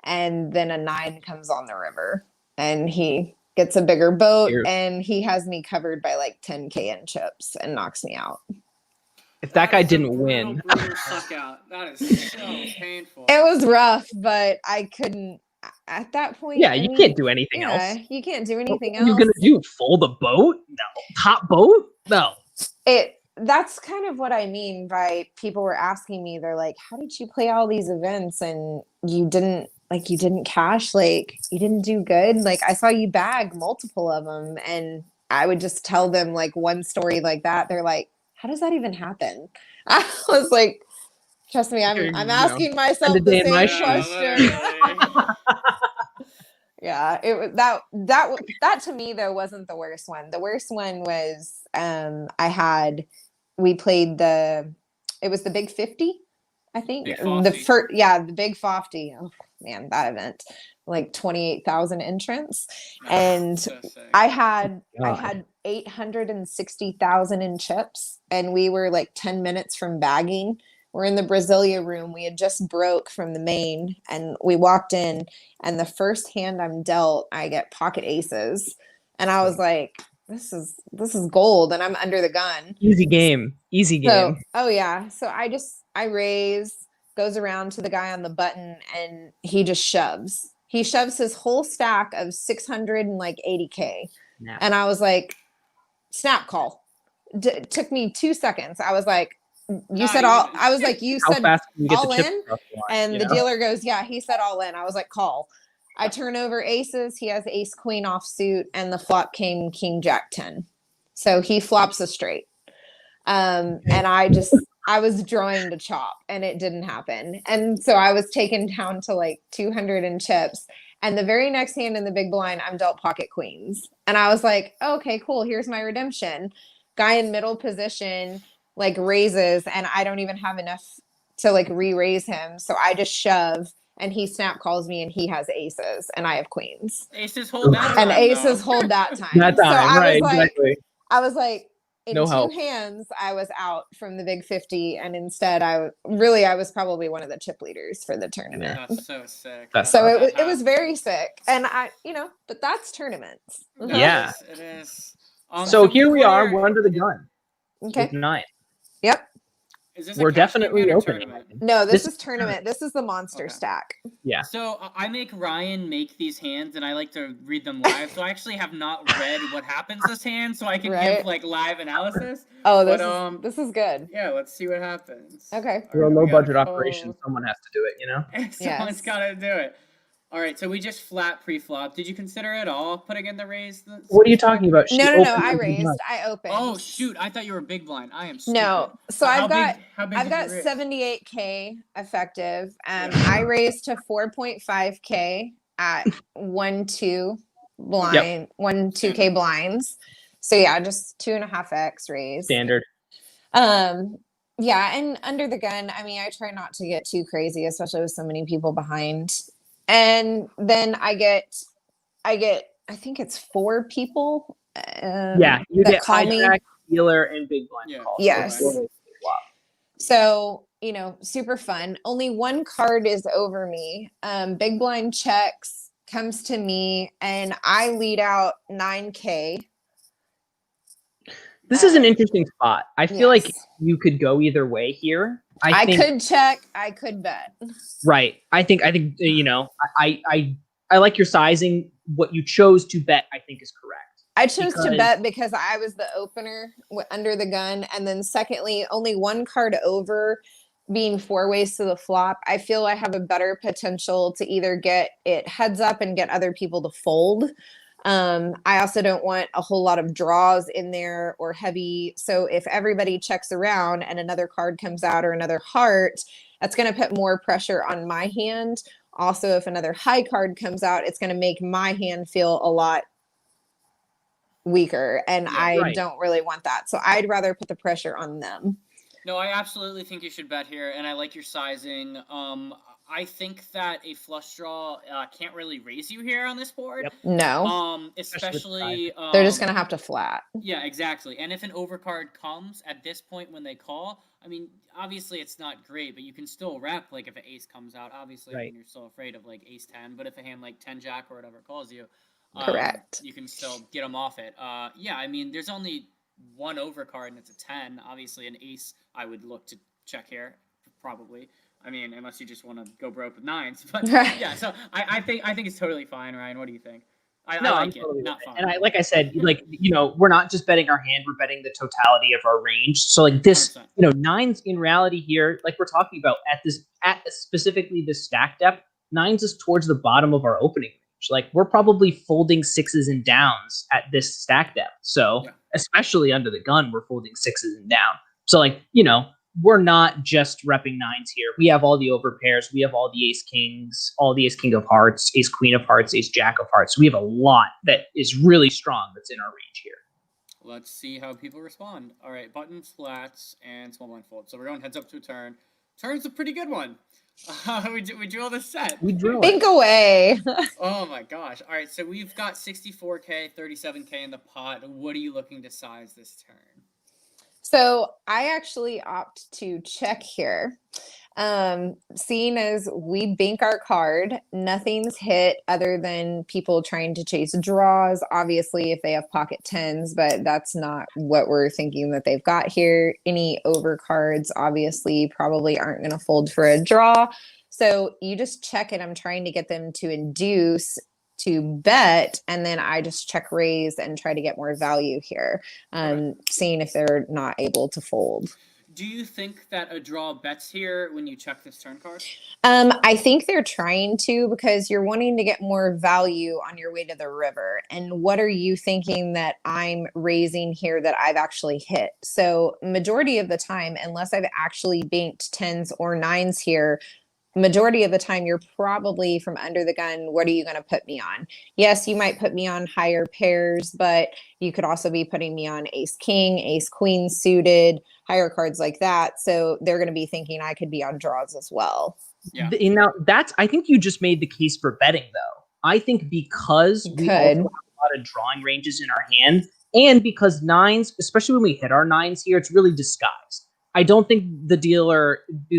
And then a 9 comes on the river, and he gets a bigger boat, Here. and he has me covered by like 10K in chips and knocks me out. If that guy is a didn't brutal, win, brutal suck out. That is so painful. It was rough, but I couldn't at that point. yeah, I you mean, can't do anything yeah, else. you can't do What anything are you else. gonna do? Fold a boat? No. Top boat? No. That's kind of what I mean by people were asking me, they're like, how did you play all these events and you didn't cash, like you didn't do good? Like I saw you bag multiple of them, and I would just tell them like one story like that. They're like, how does that even happen? I was like, trust me, I'm asking myself spend a the day in my same shoes. question. Yeah, it was that to me though wasn't the worst one. The worst one was we played it was the Big 50, I think. Big The 50. the Big 50. Oh man, that event. Like 28,000 entrants. And So sick. I had God. 860,000 in chips, and we were like 10 minutes from bagging. We're in the Brasilia room. We had just broke from the main, and we walked in, and the first hand I'm dealt, I get pocket aces. And I was like, this is gold, and I'm under the gun. Easy game. Easy game. So, oh yeah. So I raise, goes around to the guy on the button, and he just shoves. He shoves his whole stack of 680K. Snap. And I was like, snap call. Took me 2 seconds. I was like, you said all, I was like, you How said fast can you get all the chips in? across the line, And you the know? dealer goes, yeah, he said all in. I was like, call. I turn over aces. He has ace queen offsuit, and the flop came king jack 10. So he flops a straight. And I was drawing to chop, and it didn't happen. And so I was taken down to like 200 in chips. And the very next hand in the big blind, I'm dealt pocket queens. And I was like, oh, okay, cool. Here's my redemption. Guy in middle position, like raises, and I don't even have enough to like re-raise him. So I just shove, and he snap calls me, and he has aces, and I have queens. Aces hold that And time, aces though. hold that time. That So time, right, exactly. I was like, in No two help. hands, I was out from the Big 50, and instead, I was probably one of the chip leaders for the tournament. That's so sick. That's So That it was happens. very sick, and but that's tournaments. That Yeah. It is. So here we what are. We're under the gun. Okay. With 9. Yep. Is this We're a cash game definitely hand or opening. tournament? No, this is tournament. This is the monster Okay. stack. Yeah. So I make Ryan make these hands, and I like to read them live. So I actually have not read what happens this hand, so I can Right. give like live analysis. Oh, But, this is good. Yeah, let's see what happens. Okay. We're a All right, low we got budget operation. fold. Someone has to do it, you know? Someone's Yes. got to do it. All right, so we just flat pre-flop. Did you consider at all putting in the raise? What are you talking about? She No. opened I under the raised. gun. I opened. Oh shoot! I thought you were big blind. I am stupid. No. So How I've got big I've did got you raise? 78K effective. Yeah. I raised to 4.5K at 1-2 blind, 1-2K blinds. So yeah, just 2.5x raise. Standard. Yeah, and under the gun, I mean, I try not to get too crazy, especially with so many people behind. And then I think it's 4 people. Yeah, you that get call me. hijack, dealer, and big blind Yeah. calls. Yes. So flop. So, super fun. Only one card is over me. Big blind checks, comes to me, and I lead out 9K. This is an interesting spot. I feel like Yes. you could go either way here. I think, could check, I could bet. right. I think I like your sizing. What you chose to bet, I think, is correct. I chose to Because- bet because I was the opener under the gun. And then secondly, only one card over, being 4 ways to the flop. I feel I have a better potential to either get it heads up and get other people to fold. I also don't want a whole lot of draws in there or heavy. So if everybody checks around and another card comes out or another heart, that's going to put more pressure on my hand. Also, if another high card comes out, it's going to make my hand feel a lot weaker, and I don't really want that. So I'd rather put the pressure on them. No, I absolutely think you should bet here, and I like your sizing. I think that a flush draw can't really raise you here on this board. Yep. No, Especially they're just going to have to flat. Yeah, exactly. And if an overcard comes at this point when they call, I mean, obviously it's not great, but you can still rep, like, if an ace comes out. Obviously, I mean, you're still afraid of, like, ace 10, but if a hand like 10 jack or whatever calls you, Correct. you can still get them off it. Yeah, I mean, there's only one overcard, and it's a 10. Obviously, an ace I would look to check here, probably. I mean, unless you just want to go broke with nines, but yeah. So I think it's totally fine, Ryan. What do you think? I No, I'm like it. totally Not with it. fine. And like I said, we're not just betting our hand; we're betting the totality of our range. So like this, 100%. nines in reality here, like we're talking about at specifically this stack depth, nines is towards the bottom of our opening range. Like we're probably folding sixes and downs at this stack depth. So especially under the gun, we're folding sixes and down. So like we're not just repping nines here. We have all the overpairs. We have all the ace kings, all the ace king of hearts, ace queen of hearts, ace jack of hearts. We have a lot that is really strong that's in our range here. Let's see how people respond. All right, buttons, flats, and small blind fold. So we're going heads up to a turn. Turn's a pretty good one. We drew this set. We drew Think away. Oh my gosh. All right, so we've got 64K, 37K in the pot. What are you looking to size this turn? So I actually opt to check here. Seeing as we bank our card, nothing's hit other than people trying to chase draws. Obviously, if they have pocket tens, but that's not what we're thinking that they've got here. Any over cards, obviously, probably aren't going to fold for a draw. So you just check it. I'm trying to get them to induce to bet, and then I just check raise and try to get more value here, seeing if they're not able to fold. Do you think that a draw bets here when you check this turn card? I think they're trying to, because you're wanting to get more value on your way to the river. And what are you thinking that I'm raising here that I've actually hit? So majority of the time, unless I've actually banked tens or nines here, majority of the time you're probably from under the gun. What are you going to put me on? Yes, you might put me on higher pairs, but you could also be putting me on ace king, ace queen suited, higher cards like that. So they're going to be thinking I could be on draws as well. Yeah. Now I think you just made the case for betting though. I think because we also have a lot of drawing ranges in our hand, and because nines, especially when we hit our nines here, it's really disguised. I don't think the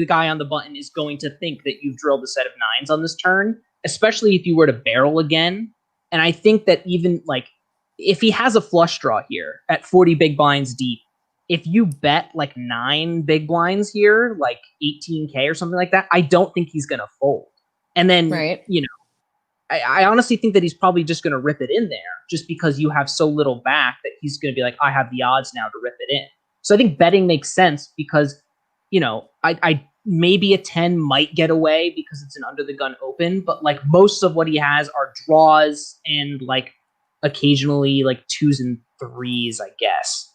guy on the button, is going to think that you've drilled a set of nines on this turn, especially if you were to barrel again. And I think that even like if he has a flush draw here at 40 big blinds deep, if you bet like 9 big blinds here, like 18K or something like that, I don't think he's going to fold. And then, I honestly think that he's probably just going to rip it in there just because you have so little back that he's going to be like, I have the odds now to rip it in. So I think betting makes sense because, I maybe a 10 might get away because it's an under the gun open, but like most of what he has are draws and like occasionally like 2s and 3s, I guess.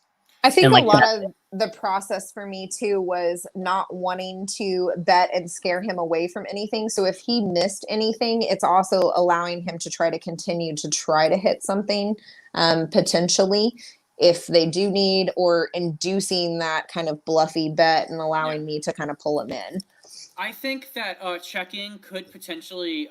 I think like a lot of the process for me too was not wanting to bet and scare him away from anything. So if he missed anything, it's also allowing him to try to continue to try to hit something potentially if they do need, or inducing that kind of bluffy bet and allowing me to kind of pull him in. I think that checking could potentially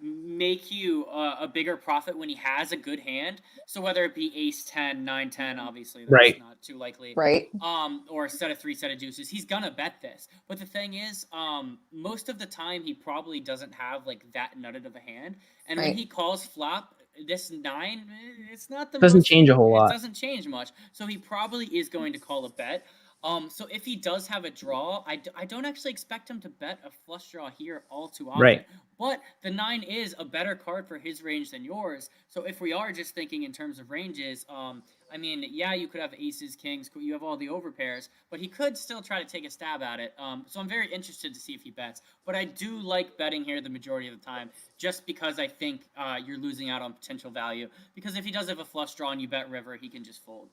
make you a bigger profit when he has a good hand. So whether it be ace 10, 9, 10, obviously that's not too likely. Right. Or a set of 3, set of deuces. He's going to bet this. But the thing is, most of the time he probably doesn't have like that nutted of a hand. And when he calls flop, this 9, it's not the doesn't change a whole lot. It doesn't change much. So he probably is going to call a bet. So if he does have a draw, I don't actually expect him to bet a flush draw here all too often. Right. But the 9 is a better card for his range than yours. So if we are just thinking in terms of ranges, I mean, yeah, you could have aces, kings, you have all the overpairs, but he could still try to take a stab at it. So I'm very interested to see if he bets. But I do like betting here the majority of the time, just because I think you're losing out on potential value. Because if he does have a flush draw and you bet river, he can just fold.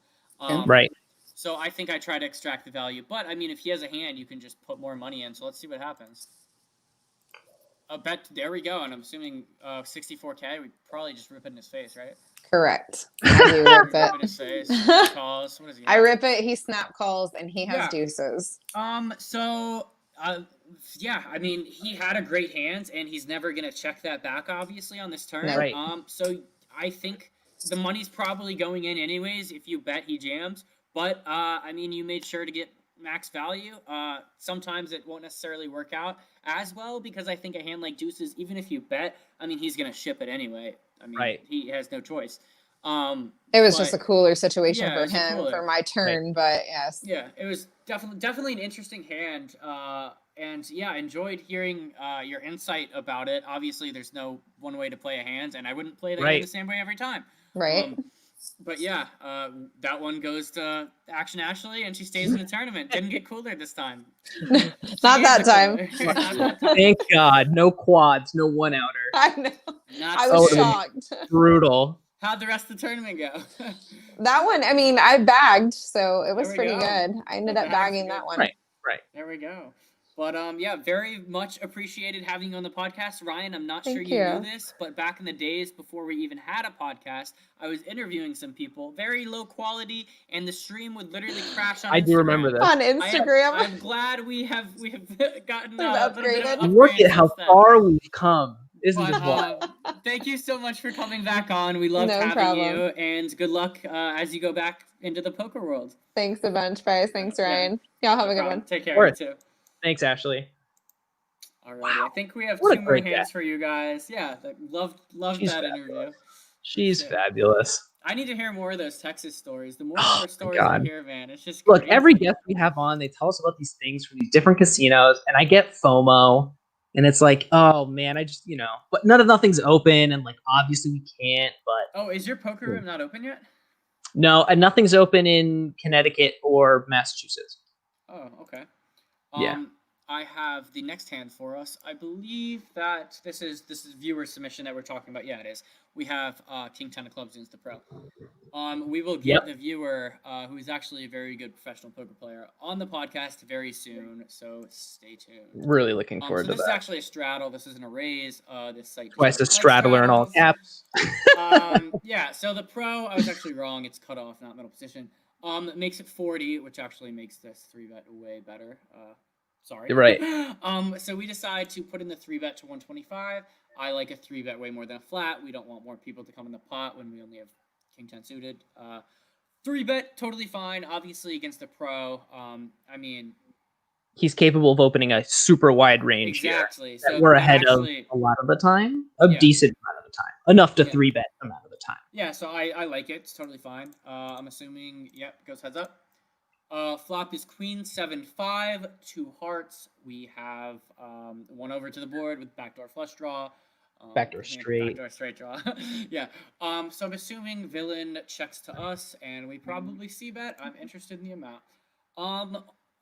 Right. So I think I try to extract the value. But, I mean, if he has a hand, you can just put more money in. So let's see what happens. Bet, there we go. And I'm assuming 64K, we'd probably just rip it in his face, right? Correct. I do rip Rip it in his face. Calls. What is he? I rip it. He snap calls, and he has deuces. Yeah, I mean, he had a great hand, and he's never going to check that back, obviously, on this turn. Right. So I think the money's probably going in anyways if you bet he jams. But, I mean, you made sure to get max value. Sometimes it won't necessarily work out as well because I think a hand like deuces, even if you bet, I mean, he's going to ship it anyway. I mean, he has no choice. It was But just a cooler situation yeah, it for was a him for cooler. my turn, but yes. Yeah, it was definitely an interesting hand. And yeah, I enjoyed hearing your insight about it. Obviously, there's no one way to play a hand, and I wouldn't play the hand Right. the same way every time. Right. But yeah, that one goes to Action Ashley, and she stays in the tournament. Didn't get cooler this time. Not She that gave the time. cooler. Not that time. Thank God, no quads, no one outer. I know. Not I That was would've been shocked. brutal. How'd the rest of the tournament go? That one, I mean, I bagged, so it was There we pretty go. good. I ended The up bag's bagging good. that one. Right. Right. There we go. But yeah, very much appreciated having you on the podcast, Ryan. I'm not sure Thank you knew you. this, but back in the days before we even had a podcast, I was interviewing some people, very low quality, and the stream would literally crash on I Instagram. do remember that. On Instagram. I'm glad we have gotten We've a little bit of upgraded. an Look upgrade at how since then. far we've come. Isn't But this wild? thank you so much for coming back on. We loved No having problem. you, and good luck as you go back into the poker world. Thanks a bunch, Bryce. Thanks, Yeah. Ryan. Y'all have No a good problem. one. Take care. Worth. You too. Thanks, Ashley. Alrighty, Wow. I think we have What a 2 more great hands for you guys. Yeah, loved She's that fabulous. interview. She's Shit. fabulous. I need to hear more of those Texas stories. The more Oh, and more my stories I God. hear, man, it's just Look, crazy. every guest we have on, they tell us about these things from these different casinos, and I get FOMO, and it's like, oh man, I just, but nothing's open, and like obviously we can't, but Oh, is your poker room not open yet? no, and nothing's open in Connecticut or Massachusetts. Oh, okay. Yeah. I have the next hand for us. I believe that this is viewer submission that we're talking about. Yeah, it is. We have King 10 of clubs against the pro. We will get Yep. the viewer, who is actually a very good professional poker player, on the podcast very soon. So stay tuned. Really looking So forward to this is that. actually a straddle. This isn't a raise. This site. Twice the doesn't like straddler in all straddles. caps. Yeah. So the pro, I was actually wrong. It's cut off, not middle position. It makes it 40, which actually makes this 3-bet way better. Sorry. You're right. So we decide to put in the 3-bet to 125. I like a 3-bet way more than a flat. We don't want more people to come in the pot when we only have King 10 suited. 3-bet, totally fine. Obviously against the pro. I mean, He's capable of opening a super wide range exactly. here. So That we're that ahead actually, of a lot of the time. A Yeah. decent amount of the time. Enough to Yeah. 3-bet amount of the time. Yeah, so I like it. It's totally fine. I'm assuming, yep, goes heads up. Flop is Queen 7-5, 2 hearts. We have 1 over to the board with backdoor flush draw. Backdoor straight. Backdoor straight draw. Yeah. So I'm assuming villain checks to us, and we probably see bet. I'm interested in the amount.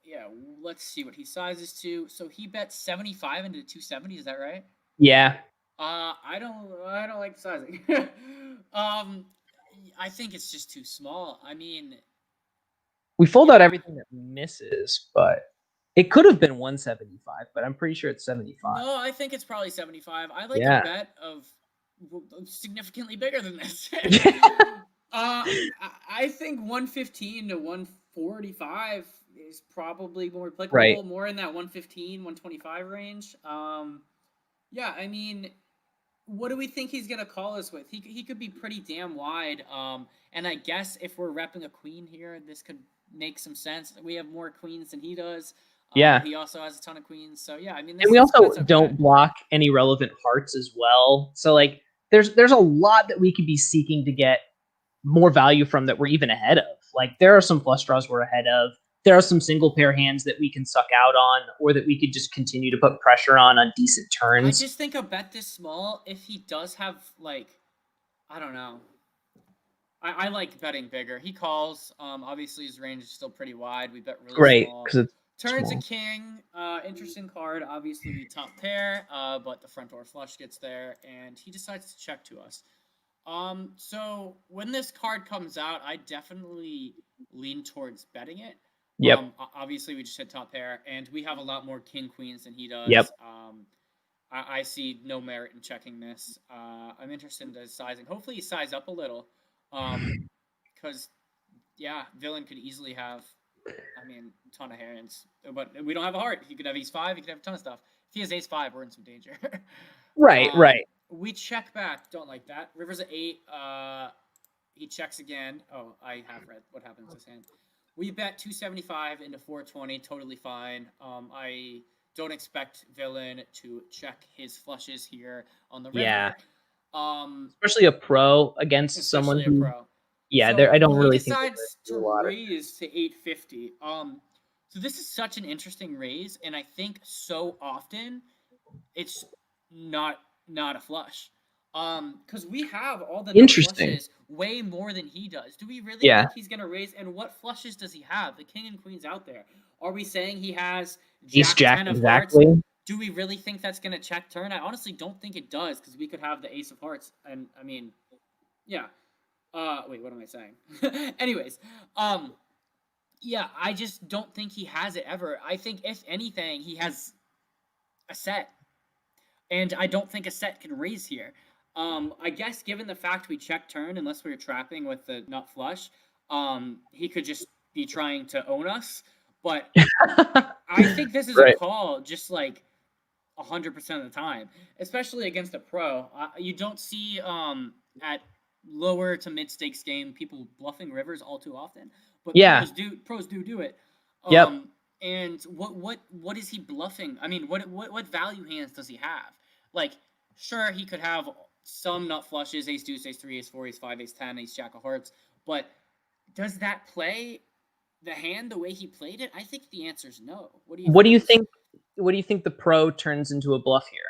Yeah. Let's see what he sizes to. So he bet 75 into 270. Is that right? Yeah. I don't like the sizing. I think it's just too small. I mean, We fold out everything that misses, but it could have been 175, but I'm pretty sure it's 75. no, I think it's probably 75. I like Yeah. a bet of significantly bigger than this. I think 115 to 145 is probably more applicable, Right. more in that 115, 125 range. Yeah, I mean, what do we think he's gonna call us with? He could be pretty damn wide. And I guess if we're repping a queen here, this could make some sense. We have more queens than he does. Yeah. He also has a ton of queens. So yeah, I mean, And we also that's okay. don't block any relevant hearts as well. So like there's a lot that we could be seeking to get more value from that we're even ahead of. Like there are some flush draws we're ahead of. There are some single pair hands that we can suck out on, or that we could just continue to put pressure on decent I turns. just think a bet this small, if he does have, like, I don't know. I like betting bigger. He calls. Obviously his range is still pretty wide. We bet really Right, small. because it's Turns small. a king. Interesting card. Obviously we top pair, but the front door flush gets there, and he decides to check to us. So when this card comes out, I definitely lean towards betting it. Yep. Obviously we just hit top pair, and we have a lot more king queens than he does. Yep. I see no merit in checking this. I'm interested in the sizing. Hopefully he size up a little. Because yeah, villain could easily have, I mean, a ton of hands. But we don't have a heart. He could have ace-5, he could have a ton of stuff. If he has ace-5, we're in some danger. Right, right. We check back. Don't like that. River's at 8. He checks again. Oh, I have read what happened to his hand. We bet 275 into 420. Totally fine. I don't expect villain to check his flushes here on the river. Yeah. Especially a pro against someone especially a who, pro. yeah, So I don't he really think decides there's to a lot of. raise to 850. So this is such an interesting raise, and I think so often it's not a flush. Because we have all the nut Interesting. flushes way more than he does. Do we really Yeah. think he's gonna raise? And what flushes does he have? The king and queen's out there. Are we saying he has Ace Jack, 10 of hearts? exactly. Do we really think that's gonna check turn? I honestly don't think it does, because we could have the ace of hearts, and I mean, yeah. Wait, what am I saying? Anyways, yeah, I just don't think he has it ever. I think if anything, he has a set, and I don't think a set can raise here. I guess given the fact we check turn, unless we were trapping with the nut flush, he could just be trying to own us. But I think this is Right. a call, just like 100% of the time, especially against a pro. You don't see at lower to mid stakes game people bluffing rivers all too often, but Yeah. pros do it. Yep. And what is he bluffing? I mean, what value hands does he have? Like, sure, he could have some nut flushes, ace deuce, ace three, ace four, ace five, ace 10, ace jack of hearts, but does that play the hand the way he played it? I think the answer is no. What do you think? What do you think the pro turns into a bluff here?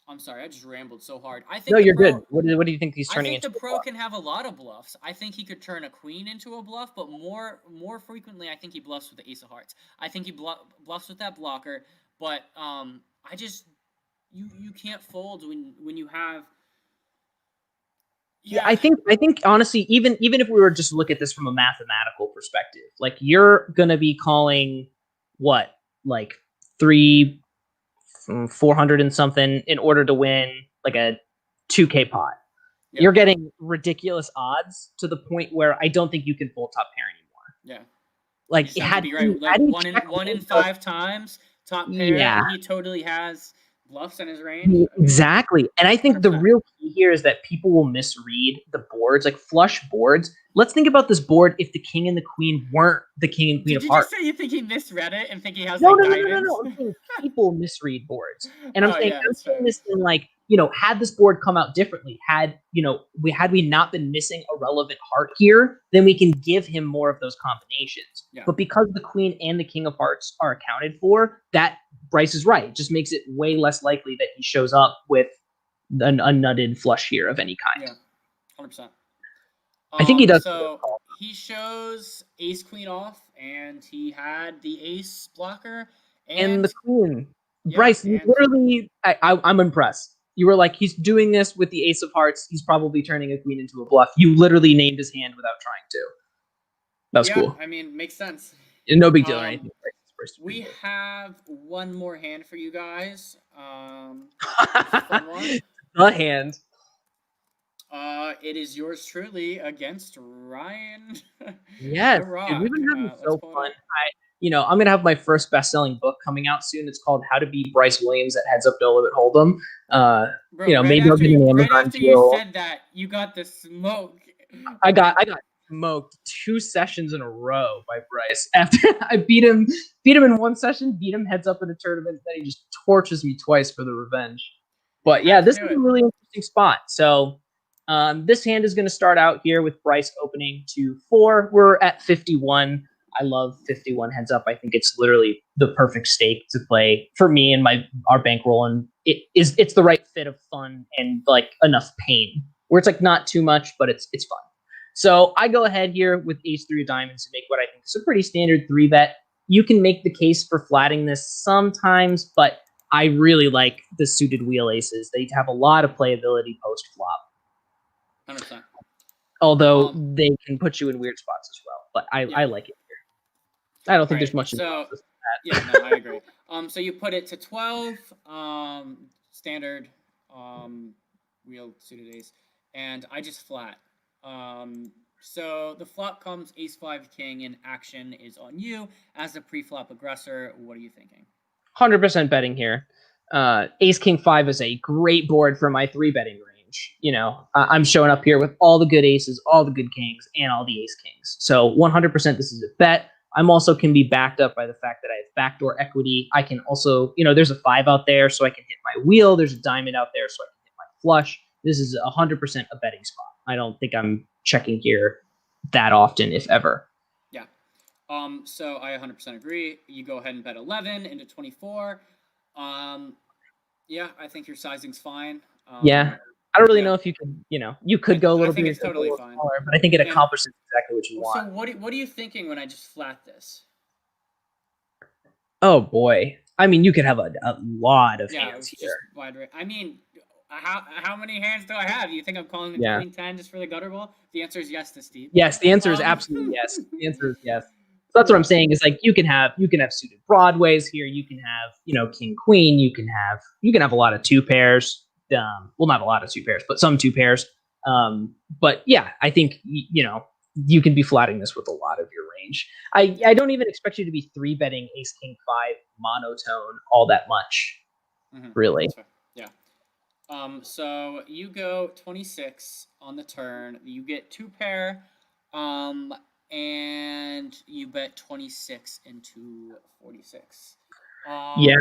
I'm sorry, I just rambled so hard. I think No, you're good. What do you think he's I turning think into? the pro can have a lot of bluffs. I think he could turn a queen into a bluff, but more frequently, I think he bluffs with the ace of hearts. I think he bluffs with that blocker, but I just you can't fold when you have. Yeah, I think honestly, even if we were just look at this from a mathematical perspective, like you're gonna be calling what, like 400 and something in order to win like a 2K pot. Yeah. You're getting ridiculous odds to the point where I don't think you can fold top pair anymore. Yeah, like it had to be right. Like one in 5 times top pair. Yeah, he totally has bluffs in his range. Exactly. And I think 100%. The real key here is that people will misread the boards, like flush boards. Let's think about this board if the king and the queen weren't the king and queen of hearts. Did you just say you think he misread it and think he has no, like diamonds? No. I'm saying people misread boards. And I'm saying this in like, had this board come out differently, had we not been missing a relevant heart here, then we can give him more of those combinations. Yeah. But because the queen and the king of hearts are accounted for, that Bryce is right. It just makes it way less likely that he shows up with an unnutted flush here of any kind. Yeah, 100%. I think he does. So he shows ace queen off, and he had the ace blocker and the queen. Yeah, Bryce, literally, I'm impressed. You were like, he's doing this with the ace of hearts. He's probably turning a queen into a bluff. You literally named his hand without trying to. That was cool. I mean, makes sense. No big deal or anything. We have one more hand for you guys. The hand. It is yours truly against Ryan. Yes, dude, we've been having so fun. I'm gonna have my first best-selling book coming out soon. It's called How to Beat Bryce Williams at Heads Up No Limit Hold'em. Bro, maybe I'll get an Amazon right after deal. You said that, you got the smoke. I got smoked 2 sessions in a row by Bryce. After I beat him in one session, beat him heads up in a tournament, then he just torches me twice for the revenge. But yeah, this is a really interesting spot. So this hand is going to start out here with Bryce opening to 4. We're at 51. I love 51 heads up. I think it's literally the perfect stake to play for me and our bankroll, and it's the right fit of fun and like enough pain where it's like not too much, but it's fun. So I go ahead here with ace 3 of diamonds to make what I think is a pretty standard 3-bet. You can make the case for flatting this sometimes, but I really like the suited wheel aces. They have a lot of playability post flop. 100%. Although they can put you in weird spots as well, but I like it here. I don't think there's much. So yeah, no, I agree. So you put it to 12, standard, wheel suited ace, and I just flat. So the flop comes ace 5 king, and action is on you as a pre-flop aggressor. What are you thinking? 100% betting here. Ace king 5 is a great board for my 3-betting range. I'm showing up here with all the good aces, all the good kings, and all the ace kings. So 100% this is a bet. I'm also can be backed up by the fact that I have backdoor equity. I can also, there's a 5 out there, so I can hit my wheel. There's a diamond out there, so I can hit my flush. This is 100% a betting spot. I don't think I'm checking here that often, if ever. Yeah. So I 100% agree. You go ahead and bet 11 into 24. Yeah, I think your sizing's fine. Yeah. I don't really yeah. know if you could, you could go a little I think bit it's totally a fine. smaller, but I think it accomplishes exactly what you want. So what are you thinking when I just flat this? Oh boy. I mean, you could have a lot of hands here. Just wide range. I mean, how many hands do I have? You think I'm calling the queen 10 just for the gutter ball? The answer is yes to Steve. Yes, the answer is absolutely yes. The answer is yes. So that's what I'm saying is like you can have suited broadways here. You can have, king queen. You can have a lot of two pairs. Well, not a lot of two pairs, but some two pairs. But yeah, I think you can be flatting this with a lot of your range. I don't even expect you to be 3-betting ace king 5 monotone all that much, really. Yeah. So you go 26 on the turn. You get 2 pair, and you bet 26 into 46. Yeah.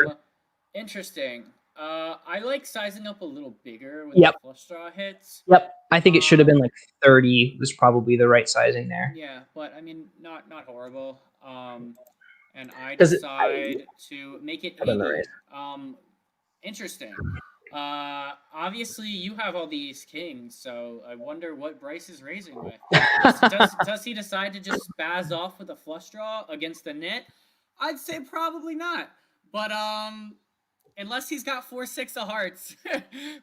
Interesting. I like sizing up a little bigger with the flush draw hits. Yep. I think it should have been like 30 was probably the right sizing there. Yeah, but I mean, not horrible. And I decide to make it 80. Interesting. Obviously you have all these kings, so I wonder what Bryce is raising with. Does he decide to just spaz off with a flush draw against the nit? I'd say probably not. But unless he's got 4-6 of hearts,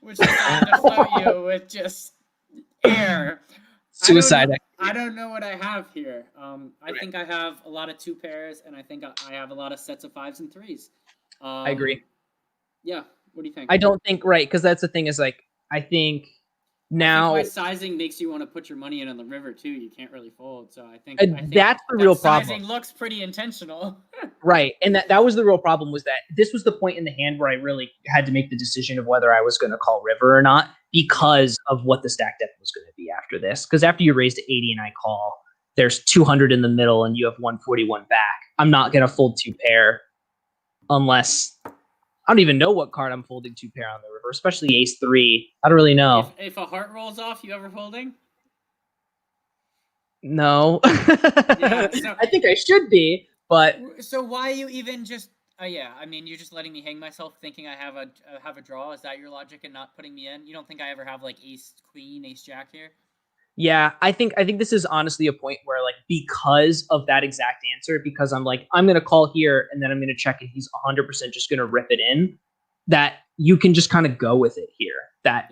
which is to float you with just air. Suicide. I don't know what I have here. I think I have a lot of 2 pairs, and I think I have a lot of sets of 5s and 3s. I agree. Yeah. What do you think? I don't think because that's the thing is like I think now my sizing makes you want to put your money in on the river too. You can't really fold, so I think that's the real problem. Sizing looks pretty intentional, right? And that was the real problem was that this was the point in the hand where I really had to make the decision of whether I was going to call river or not because of what the stack depth was going to be after this. Because after you raise to 80 and I call, there's 200 in the middle and you have 141 back. I'm not going to fold 2 pair unless. I don't even know what card I'm folding 2 pair on the river, especially ace 3. I don't really know. If a heart rolls off, you ever folding? No. Yeah, so, I think I should be, but so why you even just? Yeah, I mean, you're just letting me hang myself, thinking I have a draw. Is that your logic and not putting me in? You don't think I ever have like ace queen, ace jack here? Yeah, I think this is honestly a point where like because of that exact answer, because I'm like I'm gonna call here and then I'm gonna check and he's 100% just gonna rip it in. That you can just kind of go with it here. That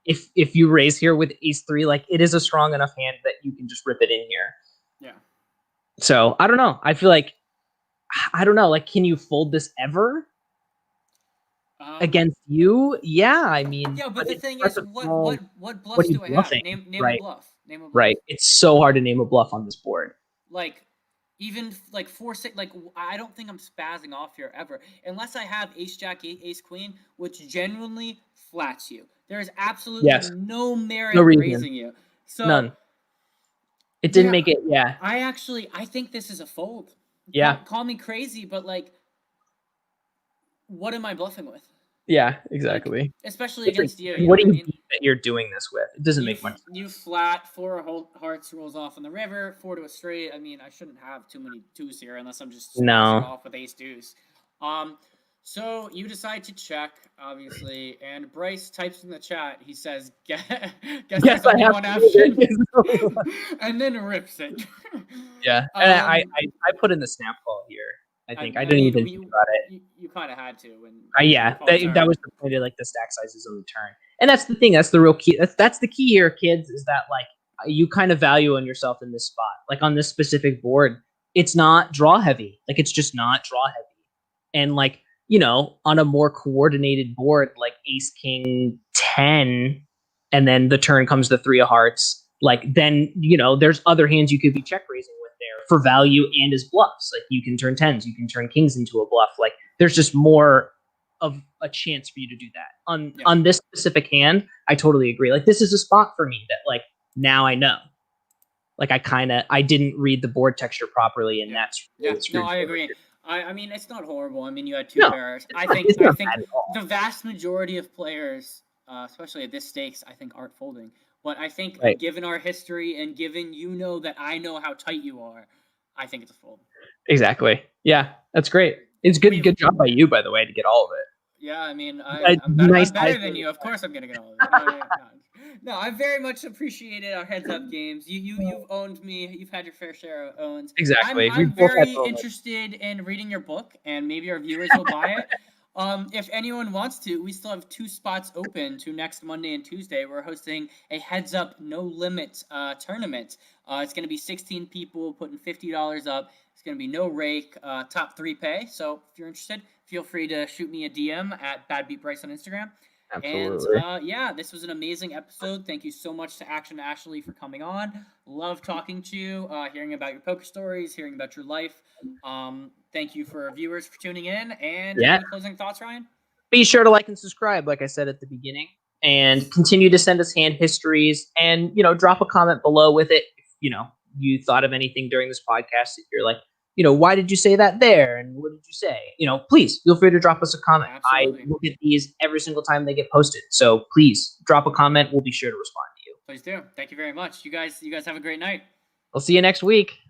if you raise here with ace 3, like it is a strong enough hand that you can just rip it in here. Yeah. So I don't know. I feel like I don't know. Like, can you fold this ever? Against you, yeah. I mean, yeah, but the thing is, what bluffs do I have? Name a bluff. Name a bluff. Right. It's so hard to name a bluff on this board. Like, even like 4-6. Like, I don't think I'm spazzing off here ever, unless I have ace jack, ace queen, which genuinely flats you. There is absolutely no merit in raising you. So none. It didn't make it. Yeah. I think this is a fold. Yeah. Call me crazy, but like, what am I bluffing with? Yeah, exactly. Like, especially against you. What do you think that you're doing this with? It doesn't make much sense. You flat 4 hearts rolls off on the river, 4 to a straight. I mean, I shouldn't have too many 2s here unless I'm just off with ace deuce. So you decide to check, obviously, and Bryce types in the chat. He says, "Guess there's only one option," and then rips it. Yeah, and I put in the snap call here. I think I didn't even think about it. You kind of had to. When that was the point of like the stack sizes on the turn, and that's the thing. That's the real key. That's the key here, kids. Is that like you kind of value on yourself in this spot, like on this specific board. It's not draw heavy. Like it's just not draw heavy, and like on a more coordinated board, like ace king 10, and then the turn comes the 3 of hearts. Like then there's other hands you could be check raising with there for value and as bluffs. Like you can turn 10s, you can turn kings into a bluff. Like there's just more of a chance for you to do that on this specific hand. I totally agree. Like this is a spot for me that like now I know. Like I didn't read the board texture properly, and that's I agree. I mean, it's not horrible. I mean, you had 2 pairs. I think the vast majority of players especially at this stakes, I think Art folding. But I think Right. given our history and given that I know how tight you are, I think it's a fold. Exactly. Yeah, that's great. It's good. Good job by you, by the way, to get all of it. Yeah, I mean, I'm Nice better size than you. Of course, I'm gonna get all of it. No, I very much appreciated our heads up games. You've owned me. You've had your fair share of owns. Exactly. I'm very interested in reading your book, and maybe our viewers will buy it. If anyone wants to, we still have 2 spots open to next Monday and Tuesday. We're hosting a heads up, no limit tournament. It's gonna be 16 people putting $50 up. It's gonna be no rake, top 3 pay. So if you're interested, feel free to shoot me a DM at BadBeatBryce on Instagram. Absolutely. And yeah, this was an amazing episode. Thank you so much to Action Ashley for coming on. Love talking to you, hearing about your poker stories, hearing about your life. Thank you for our viewers for tuning in. And any closing thoughts, Ryan? Be sure to like and subscribe, like I said at the beginning, and continue to send us hand histories, and drop a comment below with it. If you thought of anything during this podcast that you're like, why did you say that there? And what did you say? Please feel free to drop us a comment. Absolutely. I look at these every single time they get posted. So please drop a comment. We'll be sure to respond to you. Please do. Thank you very much. You guys have a great night. I'll see you next week.